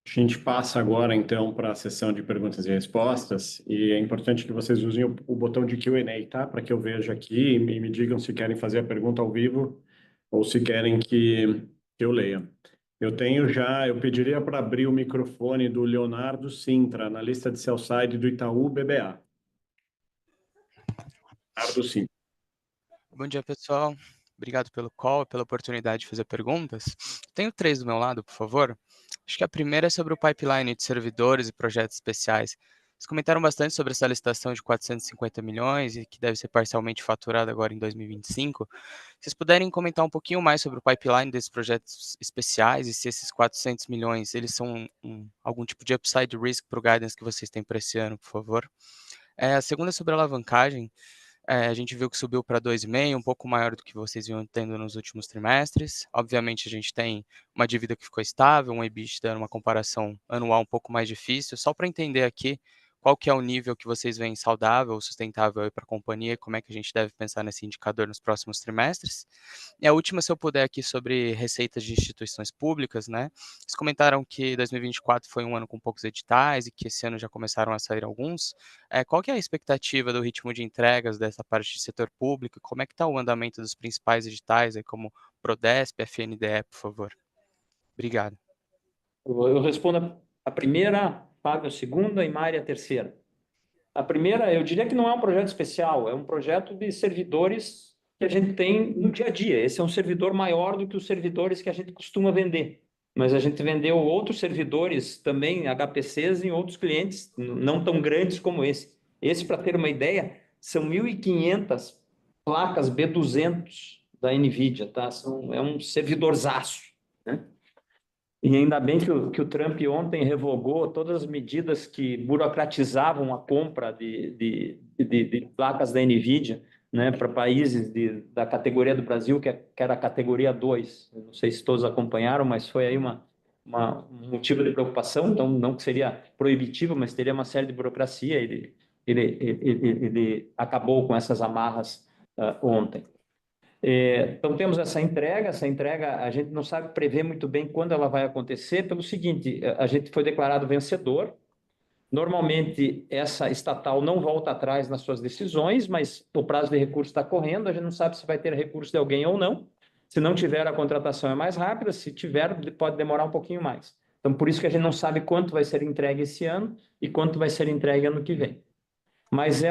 A gente passa agora, então, para a sessão de perguntas e respostas, e é importante que vocês usem o botão de Q&A, tá? Para que eu veja aqui e me digam se querem fazer a pergunta ao vivo ou se querem que eu leia. Eu pediria para abrir o microfone do Leonardo Sintra, analista de sell-side do Itaú BBA. Leonardo Sintra. Bom dia, pessoal. Obrigado pelo call e pela oportunidade de fazer perguntas. Tenho 3 do meu lado, por favor. Acho que a primeira é sobre o pipeline de servidores e projetos especiais. Vocês comentaram bastante sobre essa licitação de 450 milhões e que deve ser parcialmente faturada agora em 2025. Se vocês puderem comentar um pouquinho mais sobre o pipeline desses projetos especiais e se esses 400 milhões eles são algum tipo de upside risk para o guidance que vocês têm para esse ano, por favor. A segunda é sobre a alavancagem. A gente viu que subiu para 2,5, um pouco maior do que vocês vinham tendo nos últimos trimestres. Obviamente, a gente tem uma dívida que ficou estável, um EBITDA, uma comparação anual um pouco mais difícil. Só para entender aqui qual que é o nível que vocês veem saudável, sustentável para a companhia e como é que a gente deve pensar nesse indicador nos próximos trimestres. E a última, se eu puder, aqui sobre receitas de instituições públicas, né? Vocês comentaram que 2024 foi um ano com poucos editais e que esse ano já começaram a sair alguns. Qual que é a expectativa do ritmo de entregas dessa parte de setor público? Como é que está o andamento dos principais editais, aí, como Prodesp, FNDE, por favor? Obrigado. Eu respondo a primeira, Fábio a segunda e Mari a terceira. A primeira, eu diria que não é um projeto especial, é um projeto de servidores que a gente tem no dia a dia. Esse é um servidor maior do que os servidores que a gente costuma vender. mas a gente vendeu outros servidores também, HPCs, em outros clientes, não tão grandes como esse. Esse, para ter uma ideia, são 1.500 placas B200 da NVIDIA, tá? É um servidorzaço, né? E ainda bem que o Trump ontem revogou todas as medidas que burocratizavam a compra de placas da NVIDIA, né, para países da categoria do Brasil, que era a categoria 2. Eu não sei se todos acompanharam, mas foi aí um motivo de preocupação, então não que seria proibitivo, mas teria uma série de burocracia. Ele acabou com essas amarras ontem. Então, temos essa entrega a gente não sabe prever muito bem quando ela vai acontecer, pelo seguinte, a gente foi declarado vencedor, normalmente essa estatal não volta atrás nas suas decisões, mas o prazo de recurso está correndo, a gente não sabe se vai ter recurso de alguém ou não, se não tiver a contratação é mais rápida, se tiver pode demorar um pouquinho mais. Então, por isso que a gente não sabe quanto vai ser entregue esse ano e quanto vai ser entregue ano que vem. Mas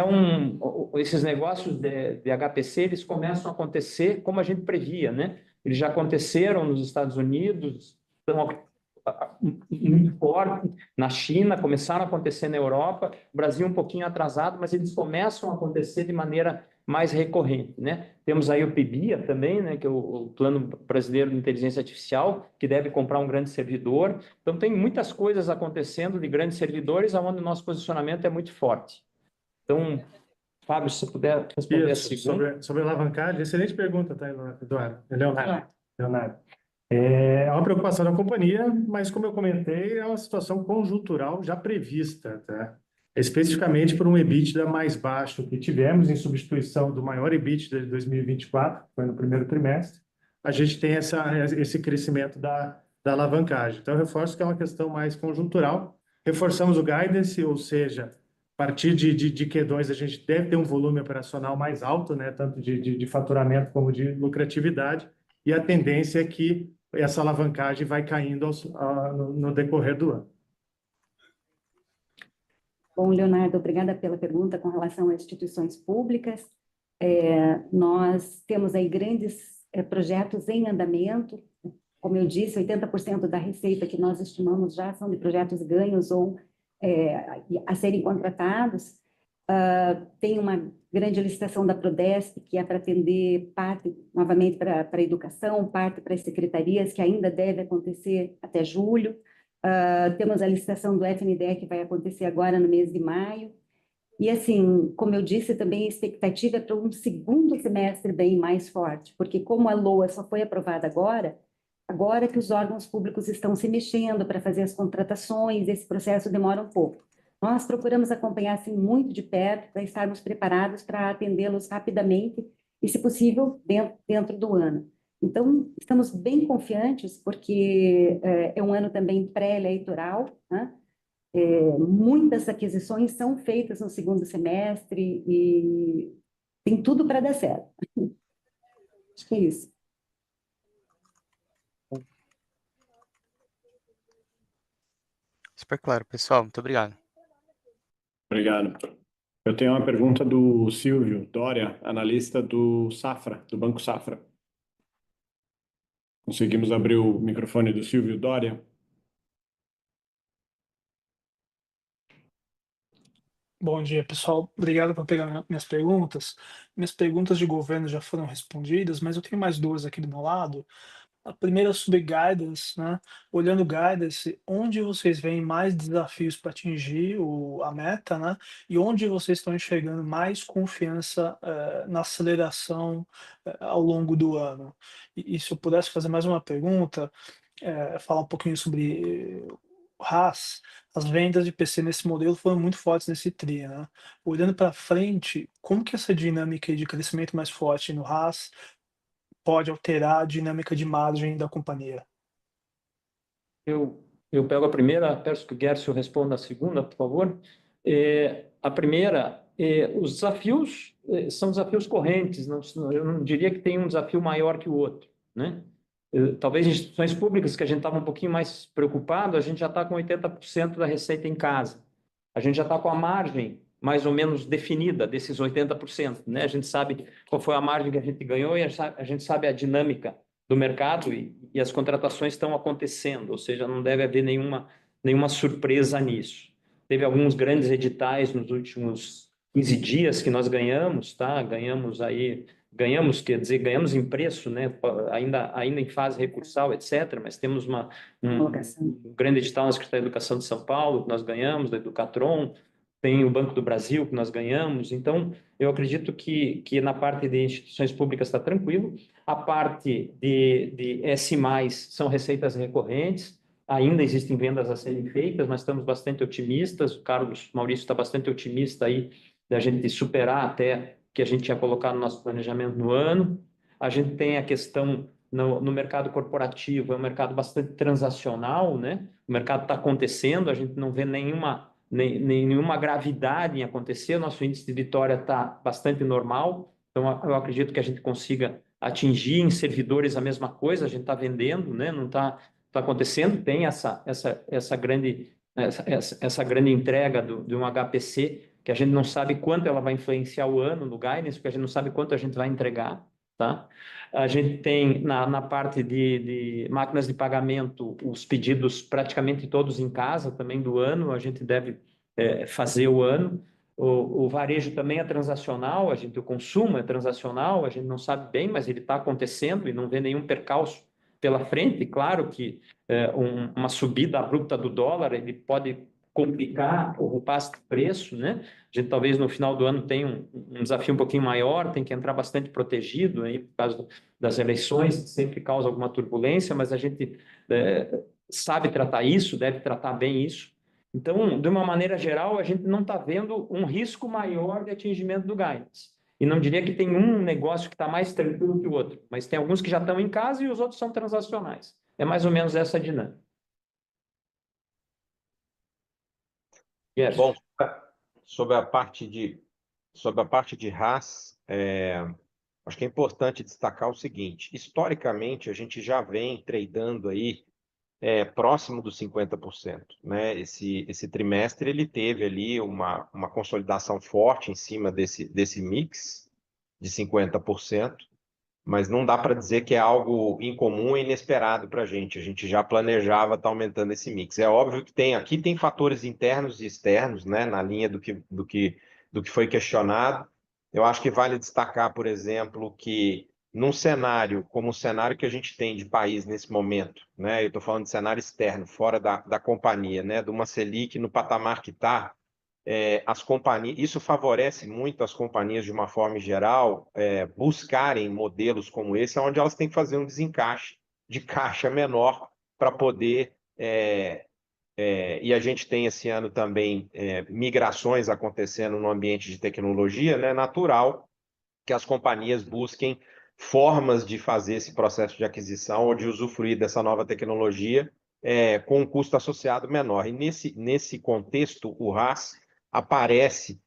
esses negócios de HPC, eles começam a acontecer como a gente previa, né? Eles já aconteceram nos Estados Unidos, estão muito forte, na China, começaram a acontecer na Europa, o Brasil um pouquinho atrasado, mas eles começam a acontecer de maneira mais recorrente, né? Temos aí o PIBIA também, né, que é o Plano Brasileiro de Inteligência Artificial, que deve comprar um grande servidor. Então, tem muitas coisas acontecendo de grandes servidores, onde o nosso posicionamento é muito forte. Então, Fábio, se puder responder a segunda. Sobre alavancagem, excelente pergunta, tá, Eduardo? Leonardo. É uma preocupação da companhia, mas como eu comentei, é uma situação conjuntural já prevista, tá? Especificamente por um EBITDA mais baixo que tivemos em substituição do maior EBITDA de 2024, que foi no primeiro trimestre, a gente tem esse crescimento da alavancagem. Então, eu reforço que é uma questão mais conjuntural. Reforçamos o guidance, ou seja, a partir de Q2 a gente deve ter um volume operacional mais alto, né, tanto de faturamento como de lucratividade, e a tendência é que essa alavancagem vai caindo no decorrer do ano. Bom, Leonardo, obrigada pela pergunta com relação às instituições públicas. Nós temos aí grandes projetos em andamento. Como eu disse, 80% da receita que nós estimamos já são de projetos ganhos ou a serem contratados. Tem uma grande licitação da Prodesp, que é para atender parte, novamente, para a educação, parte para as secretarias, que ainda deve acontecer até julho. Temos a licitação do FNDE, que vai acontecer agora no mês de maio. E, assim, como eu disse, também a expectativa é para um segundo semestre bem mais forte, porque como a LOA só foi aprovada agora que os órgãos públicos estão se mexendo para fazer as contratações, esse processo demora um pouco. Nós procuramos acompanhar assim, muito de perto para estarmos preparados para atendê-los rapidamente e, se possível, dentro do ano. Então, estamos bem confiantes, porque é um ano também pré-eleitoral, né? Muitas aquisições são feitas no segundo semestre e tem tudo para dar certo. Acho que é isso. Super claro, pessoal. Muito obrigado. Obrigado. Eu tenho uma pergunta do Silvio Dória, analista do Safra, do Banco Safra. Conseguimos abrir o microfone do Silvio Dória? Bom dia, pessoal. Obrigado por pegar minhas perguntas. Minhas perguntas de governo já foram respondidas, mas eu tenho mais duas aqui do meu lado. A primeira é sobre guidance, né? Olhando o guidance, onde vocês veem mais desafios para atingir a meta, né? E onde vocês estão enxergando mais confiança na aceleração ao longo do ano? E se eu pudesse fazer mais uma pergunta, falar um pouquinho sobre o RaaS, as vendas de PC nesse modelo foram muito fortes nesse TRI, né? Olhando para frente, como que essa dinâmica aí de crescimento mais forte no RaaS pode alterar a dinâmica de margem da companhia? Eu pego a primeira, peço que o Guercio responda a segunda, por favor. A primeira, os desafios são desafios correntes, eu não diria que tem um desafio maior que o outro, né? Talvez instituições públicas, que a gente estava um pouquinho mais preocupado, a gente já está com 80% da receita em casa. A gente já está com a margem mais ou menos definida desses 80%, né? A gente sabe qual foi a margem que a gente ganhou e a gente sabe a dinâmica do mercado e as contratações estão acontecendo, ou seja, não deve haver nenhuma surpresa nisso. Teve alguns grandes editais nos últimos 15 dias que nós ganhamos, tá? Ganhamos, quer dizer, ganhamos em preço, né? Ainda em fase recursal, etc., mas temos um grande edital na Secretaria de Educação de São Paulo que nós ganhamos, da Educatron, tem o Banco do Brasil que nós ganhamos. Então, eu acredito que na parte de instituições públicas está tranquilo. A parte de S+, são receitas recorrentes, ainda existem vendas a serem feitas, mas estamos bastante otimistas. O Carlos Maurício está bastante otimista aí da gente superar até o que a gente tinha colocado no nosso planejamento no ano. A gente tem a questão no mercado corporativo, é um mercado bastante transacional, né? O mercado está acontecendo, a gente não vê nenhuma gravidade em acontecer, nosso índice de vitória está bastante normal, então eu acredito que a gente consiga atingir em servidores a mesma coisa, a gente está vendendo, né? Não está acontecendo, tem essa grande entrega de um HPC, que a gente não sabe quanto ela vai influenciar o ano no guidance, porque a gente não sabe quanto a gente vai entregar, tá? A gente tem na parte de máquinas de pagamento os pedidos praticamente todos em casa também do ano, a gente deve fazer o ano. O varejo também é transacional, o consumo é transacional, a gente não sabe bem, mas ele está acontecendo e não vê nenhum percalço pela frente. Claro que uma subida abrupta do dólar ele pode complicar o repasse de preço, né? A gente talvez no final do ano tenha um desafio um pouquinho maior, tem que entrar bastante protegido aí por causa das eleições, sempre causa alguma turbulência, mas a gente sabe tratar isso, deve tratar bem isso. Então, de uma maneira geral, a gente não está vendo um risco maior de atingimento do guidance. E não diria que tem um negócio que está mais tranquilo que o outro, mas tem alguns que já estão em casa e os outros são transacionais. É mais ou menos essa dinâmica. Yes. Bom, sobre a parte de RaaS, acho que é importante destacar o seguinte: historicamente, a gente já vem tradando aí próximo dos 50%, né? Esse trimestre ele teve ali uma consolidação forte em cima desse mix de 50%, mas não dá para dizer que é algo incomum e inesperado para a gente já planejava estar aumentando esse mix. É óbvio que aqui tem fatores internos e externos, né, na linha do que foi questionado. Eu acho que vale destacar, por exemplo, que num cenário como o cenário que a gente tem de país nesse momento, né, eu estou falando de cenário externo, fora da companhia, né, de uma Selic no patamar que está, as companhias, isso favorece muito as companhias de uma forma geral buscarem modelos como esse, onde elas têm que fazer um desencaixe de caixa menor para poder e a gente tem esse ano também migrações acontecendo no ambiente de tecnologia, né? Natural que as companhias busquem formas de fazer esse processo de aquisição ou de usufruir dessa nova tecnologia com um custo associado menor. E nesse contexto, o RaaS aparece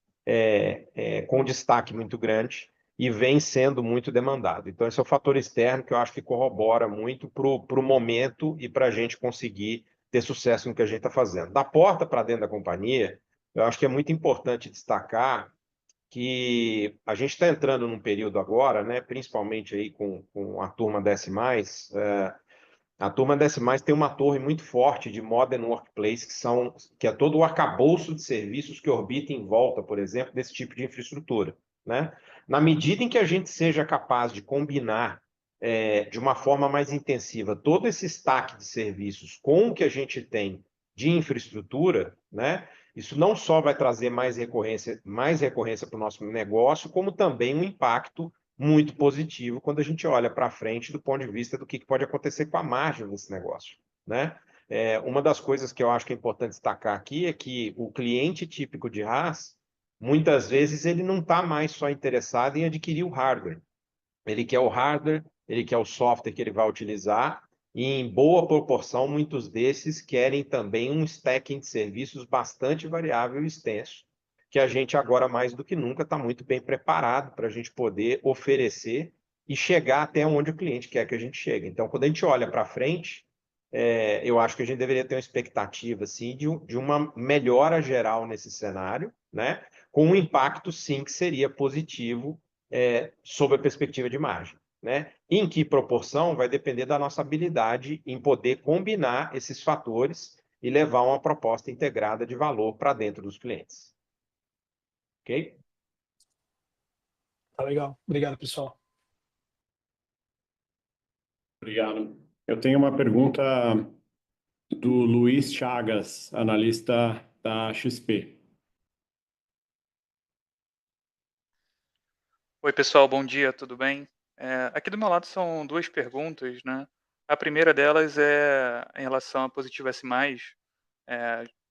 com destaque muito grande e vem sendo muito demandado. Então, esse é o fator externo que eu acho que corrobora muito para o momento e para a gente conseguir ter sucesso no que a gente está fazendo. Da porta para dentro da companhia, eu acho que é muito importante destacar que a gente está entrando num período agora, né, principalmente aí com a turma da S+, a turma da S+, tem uma torre muito forte de Modern Workplace, que é todo o arcabouço de serviços que orbita em volta, por exemplo, desse tipo de infraestrutura, né? Na medida em que a gente seja capaz de combinar de uma forma mais intensiva todo esse stack de serviços com o que a gente tem de infraestrutura, né? Isso não só vai trazer mais recorrência para o nosso negócio, como também um impacto muito positivo quando a gente olha para frente do ponto de vista do que pode acontecer com a margem desse negócio, né? Uma das coisas que eu acho que é importante destacar aqui é que o cliente típico de RaaS, muitas vezes, ele não está mais só interessado em adquirir o hardware. Ele quer o hardware, ele quer o software que ele vai utilizar, e em boa proporção, muitos desses querem também um stacking de serviços bastante variável e extenso, que a gente agora, mais do que nunca, está muito bem preparado para a gente poder oferecer e chegar até onde o cliente quer que a gente chegue. Então, quando a gente olha para frente, eu acho que a gente deveria ter uma expectativa assim, de uma melhora geral nesse cenário, né? Com um impacto, sim, que seria positivo sob a perspectiva de margem. né? Em que proporção vai depender da nossa habilidade em poder combinar esses fatores e levar uma proposta integrada de valor para dentro dos clientes. Ok? Tá legal. Obrigado, pessoal. Obrigado. Eu tenho uma pergunta do Luiz Chagas, analista da XP. Oi, pessoal, bom dia, tudo bem? Aqui do meu lado são duas perguntas, né? A primeira delas é em relação a Positivo S+.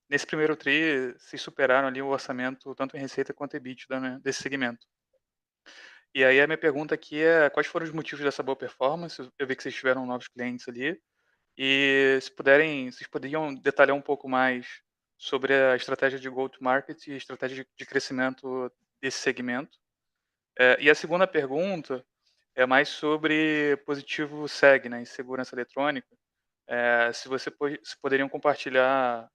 Nesse primeiro TRI, se superaram ali o orçamento, tanto em receita quanto em EBITDA, né, desse segmento. E aí a minha pergunta aqui é quais foram os motivos dessa boa performance? Eu vi que vocês tiveram novos clientes ali. E se puderem, vocês poderiam detalhar um pouco mais sobre a estratégia de go-to-market e a estratégia de crescimento desse segmento. E a segunda pergunta é mais sobre Positivo SEG, né, em segurança eletrônica. Se se poderiam compartilhar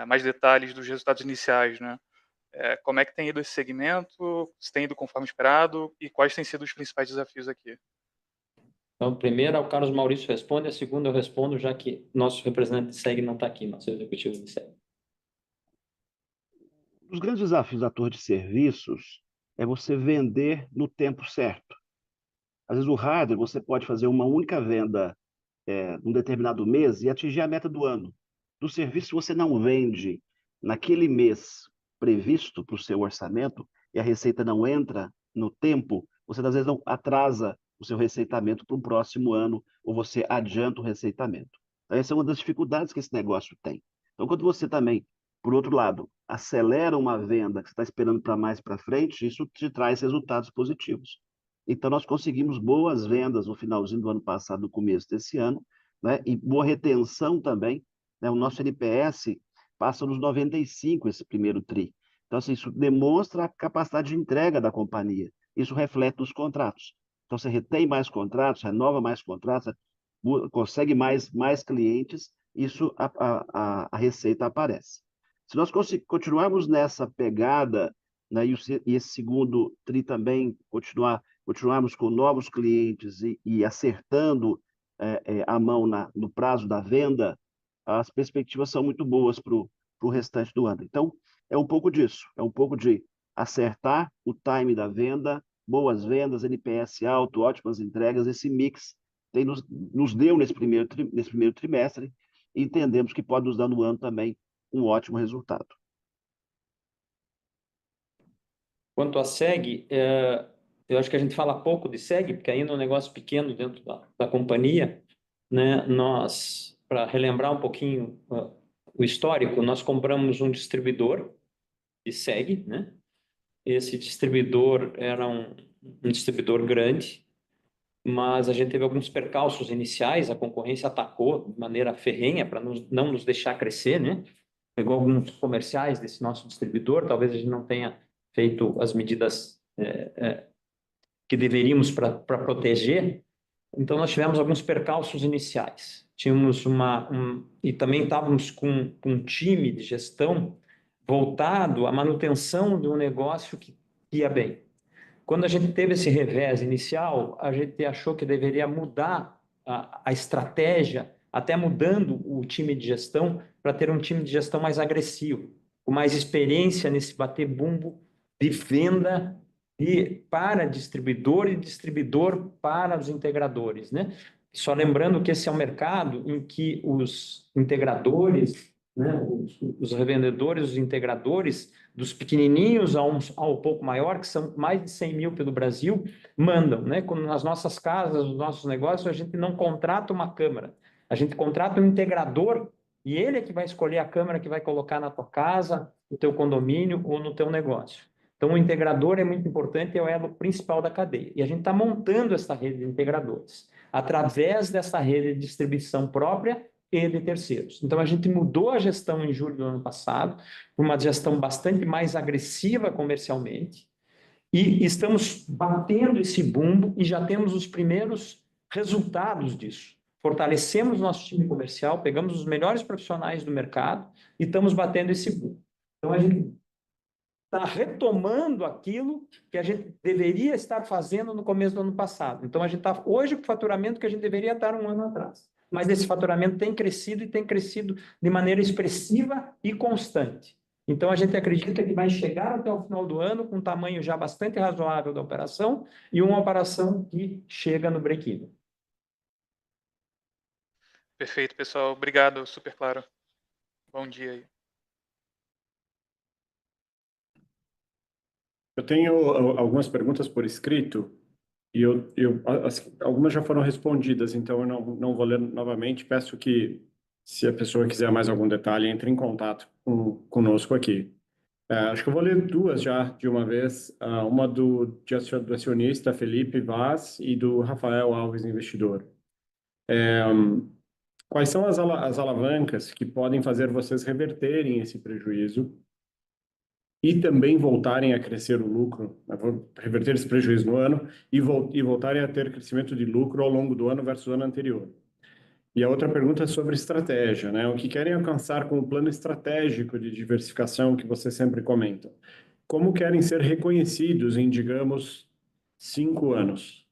mais detalhes dos resultados iniciais, né? Como é que tem ido esse segmento, se tem ido conforme esperado e quais têm sido os principais desafios aqui? Então, primeiro, o Carlos Maurício responde, a segunda eu respondo, já que nosso representante de SEG não está aqui, nosso executivo de SEG. Os grandes desafios da torre de serviços é você vender no tempo certo. Às vezes o hardware, você pode fazer uma única venda num determinado mês e atingir a meta do ano. Do serviço, você não vende naquele mês previsto para o seu orçamento e a receita não entra no tempo, você às vezes não atrasa o seu receitamento para o próximo ano ou você adianta o receitamento. Então, essa é uma das dificuldades que esse negócio tem. Então, quando você também, por outro lado, acelera uma venda que você está esperando para mais para frente, isso te traz resultados positivos. Então, nós conseguimos boas vendas no finalzinho do ano passado, no começo desse ano, né? E boa retenção também, né? O nosso NPS passa nos 95 esse primeiro TRI. Então, assim, isso demonstra a capacidade de entrega da companhia. Isso reflete nos contratos. Então, você retém mais contratos, renova mais contratos, consegue mais clientes, isso a receita aparece. Se nós continuarmos nessa pegada, né, e esse segundo TRI também continuarmos com novos clientes e acertando a mão no prazo da venda, as perspectivas são muito boas para o restante do ano. Então, é um pouco disso, é um pouco de acertar o time da venda, boas vendas, NPS alto, ótimas entregas, esse mix nos deu nesse primeiro trimestre e entendemos que pode nos dar no ano também um ótimo resultado. Quanto a SEG, eu acho que a gente fala pouco de SEG, porque ainda é um negócio pequeno dentro da companhia, né? Nós, para relembrar um pouquinho o histórico, nós compramos um distribuidor de SEG, né? Esse distribuidor era um distribuidor grande, mas a gente teve alguns percalços iniciais, a concorrência atacou de maneira ferrenha para não nos deixar crescer, né? Pegou alguns comerciais desse nosso distribuidor, talvez a gente não tenha feito as medidas que deveríamos para proteger. Então, nós tivemos alguns percalços iniciais. Tínhamos e também estávamos com um time de gestão voltado à manutenção de um negócio que ia bem. Quando a gente teve esse revés inicial, a gente achou que deveria mudar a estratégia, até mudando o time de gestão, para ter um time de gestão mais agressivo, com mais experiência nesse bater bumbo de venda para distribuidor e distribuidor para os integradores, né? Só lembrando que esse é um mercado em que os integradores, né, os revendedores, os integradores, dos pequenininhos ao pouco maior, que são mais de 100 mil pelo Brasil, mandam, né? Quando nas nossas casas, nos nossos negócios, a gente não contrata uma câmara, a gente contrata um integrador e ele é que vai escolher a câmara que vai colocar na tua casa, no teu condomínio ou no teu negócio. Então, o integrador é muito importante, é o elo principal da cadeia. E a gente está montando essa rede de integradores, através dessa rede de distribuição própria e de terceiros. Então, a gente mudou a gestão em julho do ano passado, para uma gestão bastante mais agressiva comercialmente, e estamos batendo esse bumbo e já temos os primeiros resultados disso. Fortalecemos nosso time comercial, pegamos os melhores profissionais do mercado e estamos batendo esse bumbo. Então, a gente está retomando aquilo que a gente deveria estar fazendo no começo do ano passado. Então, a gente está hoje com o faturamento que a gente deveria estar um ano atrás. Mas esse faturamento tem crescido e tem crescido de maneira expressiva e constante. Então, a gente acredita que vai chegar até o final do ano com um tamanho já bastante razoável da operação e uma operação que chega no break-even. Perfeito, pessoal. Obrigado, super claro. Bom dia aí. Eu tenho algumas perguntas por escrito e algumas já foram respondidas, então eu não vou ler novamente. Peço que, se a pessoa quiser mais algum detalhe, entre em contato conosco aqui. Acho que eu vou ler duas já de uma vez. Uma do acionista Felipe Vaz e do Rafael Alves, investidor. Quais são as alavancas que podem fazer vocês reverterem esse prejuízo e também voltarem a crescer o lucro, reverter esse prejuízo no ano e voltarem a ter crescimento de lucro ao longo do ano versus o ano anterior? E a outra pergunta é sobre estratégia, né? O que querem alcançar com o plano estratégico de diversificação que vocês sempre comentam? Como querem ser reconhecidos em, digamos, 5 anos?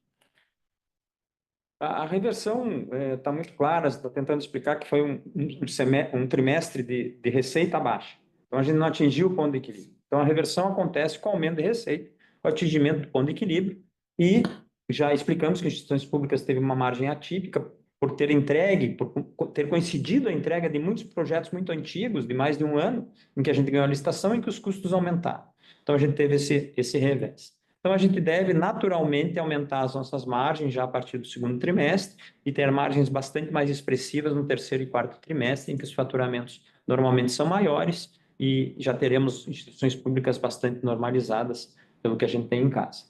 A reversão está muito clara, está tentando explicar que foi um trimestre de receita baixa. Então, a gente não atingiu o ponto de equilíbrio. Então, a reversão acontece com o aumento de receita, o atingimento do ponto de equilíbrio, e já explicamos que as instituições públicas teve uma margem atípica por ter entregue, por ter coincidido a entrega de muitos projetos muito antigos, de mais de um ano, em que a gente ganhou a licitação e que os custos aumentaram. Então, a gente teve esse revés. Então, a gente deve naturalmente aumentar as nossas margens já a partir do segundo trimestre e ter margens bastante mais expressivas no terceiro e quarto trimestre, em que os faturamentos normalmente são maiores e já teremos instituições públicas bastante normalizadas pelo que a gente tem em casa.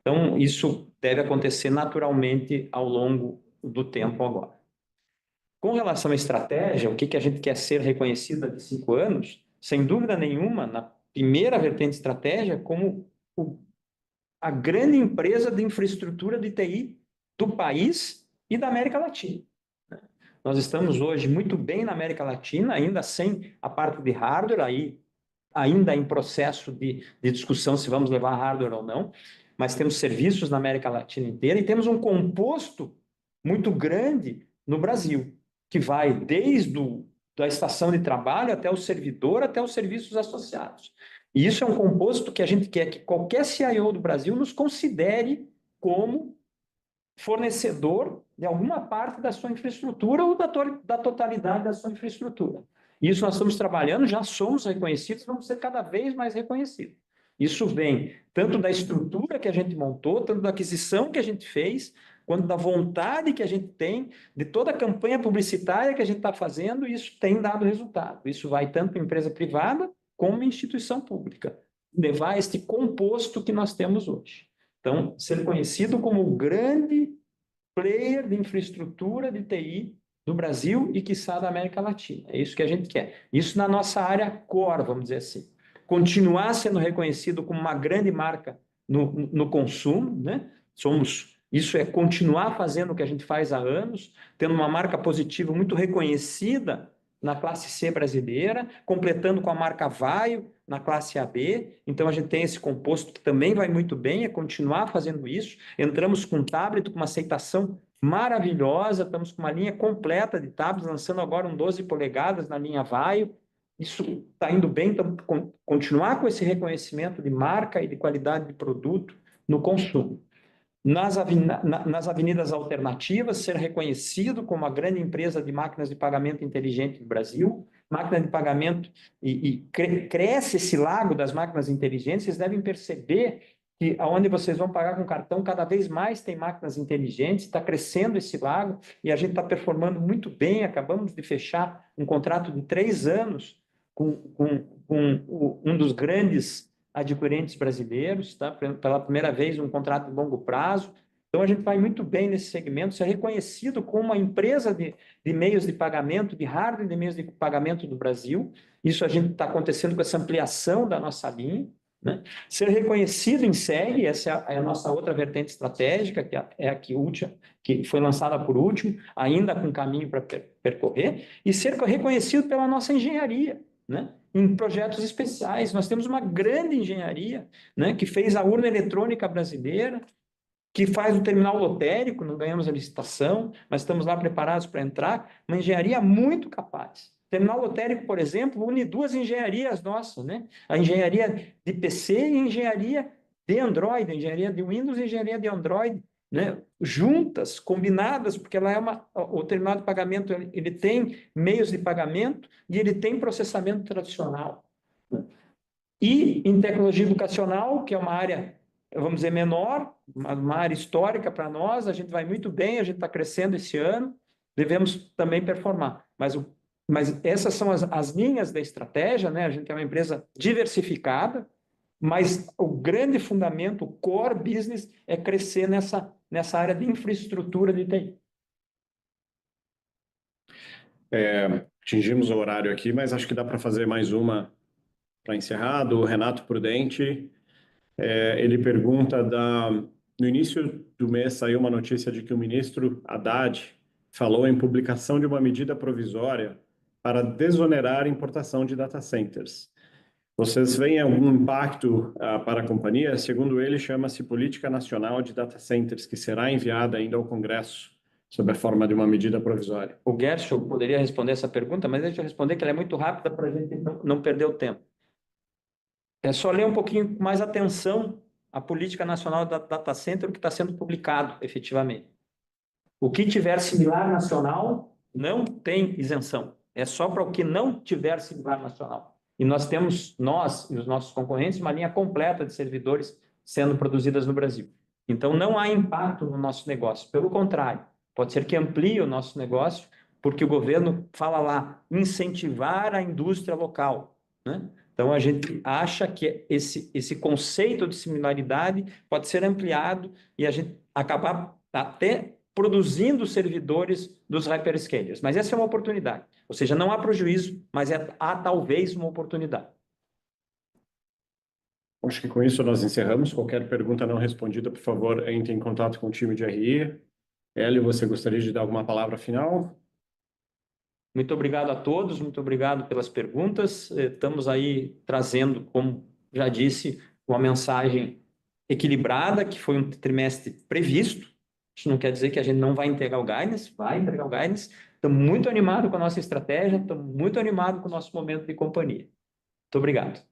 Então, isso deve acontecer naturalmente ao longo do tempo agora. Com relação à estratégia, o que a gente quer ser reconhecido daqui a 5 anos? Sem dúvida nenhuma, na primeira vertente estratégia, como a grande empresa de infraestrutura de TI do país e da América Latina. Nós estamos hoje muito bem na América Latina, ainda sem a parte de hardware, aí ainda em processo de discussão se vamos levar hardware ou não, mas temos serviços na América Latina inteira e temos um composto muito grande no Brasil, que vai desde da estação de trabalho até o servidor, até os serviços associados. E isso é um composto que a gente quer que qualquer CIO do Brasil nos considere como fornecedor de alguma parte da sua infraestrutura ou da totalidade da sua infraestrutura. Isso nós estamos trabalhando, já somos reconhecidos, vamos ser cada vez mais reconhecidos. Isso vem tanto da estrutura que a gente montou, tanto da aquisição que a gente fez, quanto da vontade que a gente tem, de toda a campanha publicitária que a gente está fazendo, e isso tem dado resultado. Isso vai tanto em empresa privada como em instituição pública, levar este composto que nós temos hoje. Então, ser conhecido como o grande player de infraestrutura de TI do Brasil e, quiçá, da América Latina. É isso que a gente quer. Isso na nossa área core, vamos dizer assim. Continuar sendo reconhecido como uma grande marca no consumo, né? Isso é continuar fazendo o que a gente faz há anos, tendo uma marca positiva muito reconhecida na classe C brasileira, completando com a marca Vaio na classe AB. Então, a gente tem esse composto que também vai muito bem, é continuar fazendo isso. Entramos com um tablet, com uma aceitação maravilhosa, estamos com uma linha completa de tablets, lançando agora um 12 polegadas na linha Vaio. Isso está indo bem, então, continuar com esse reconhecimento de marca e de qualidade de produto no consumo. Nas avenidas alternativas, ser reconhecido como a grande empresa de máquinas de pagamento inteligente do Brasil, máquina de pagamento, cresce esse lago das máquinas inteligentes. Vocês devem perceber que onde vocês vão pagar com cartão, cada vez mais tem máquinas inteligentes, está crescendo esse lago, e a gente está performando muito bem. Acabamos de fechar um contrato de 3 anos com um dos grandes adquirentes brasileiros, tá? Pela primeira vez um contrato de longo prazo. Então, a gente vai muito bem nesse segmento, ser reconhecido como uma empresa de meios de pagamento, de hardware de meios de pagamento do Brasil. Isso a gente está acontecendo com essa ampliação da nossa linha, né? Ser reconhecido em SEG, essa é a nossa outra vertente estratégica, que é a que foi lançada por último, ainda com caminho para percorrer, e ser reconhecido pela nossa engenharia, né? em projetos especiais. Nós temos uma grande engenharia, né, que fez a urna eletrônica brasileira, que faz o terminal lotérico, não ganhamos a licitação, mas estamos lá preparados para entrar, uma engenharia muito capaz. O terminal lotérico, por exemplo, une duas engenharias nossas, né? A engenharia de PC e a engenharia de Android, a engenharia de Windows e a engenharia de Android, né? Juntas, combinadas, porque ela é o terminal de pagamento, ele tem meios de pagamento e ele tem processamento tradicional. E em tecnologia educacional, que é uma área, vamos dizer, menor, uma área histórica para nós, a gente vai muito bem, a gente está crescendo esse ano, devemos também performar. Mas essas são as linhas da estratégia, né? A gente é uma empresa diversificada, mas o grande fundamento, o core business, é crescer nessa área de infraestrutura de TI. Atingimos o horário aqui, mas acho que dá para fazer mais uma para encerrar, do Renato Prudente. Ele pergunta, no início do mês saiu uma notícia de que o ministro Haddad falou em publicação de uma medida provisória para desonerar a importação de data centers. Vocês veem algum impacto para a companhia? Segundo ele, chama-se Política Nacional de Data Centers, que será enviada ainda ao Congresso sob a forma de uma medida provisória. O Gershon poderia responder essa pergunta, mas deixa eu responder que ela é muito rápida para a gente não perder o tempo. É só ler um pouquinho com mais atenção a Política Nacional da Data Center, o que está sendo publicado efetivamente. O que tiver similar nacional não tem isenção. É só para o que não tiver similar nacional. E nós temos, nós e os nossos concorrentes, uma linha completa de servidores sendo produzidas no Brasil. Então, não há impacto no nosso negócio. Pelo contrário, pode ser que amplie o nosso negócio, porque o governo fala lá, incentivar a indústria local, né? Então, a gente acha que esse conceito de similaridade pode ser ampliado e a gente acabar até produzindo servidores dos hyperscalers. Mas essa é uma oportunidade. Ou seja, não há prejuízo, mas há talvez uma oportunidade. Acho que com isso nós encerramos. Qualquer pergunta não respondida, por favor, entre em contato com o time de RI. Hélio, você gostaria de dar alguma palavra final? Muito obrigado a todos, muito obrigado pelas perguntas. Estamos aí trazendo, como já disse, uma mensagem equilibrada, que foi um trimestre previsto. Isso não quer dizer que a gente não vai entregar o guidance, vai entregar o guidance. Estamos muito animados com a nossa estratégia, estamos muito animados com o nosso momento de companhia. Muito obrigado.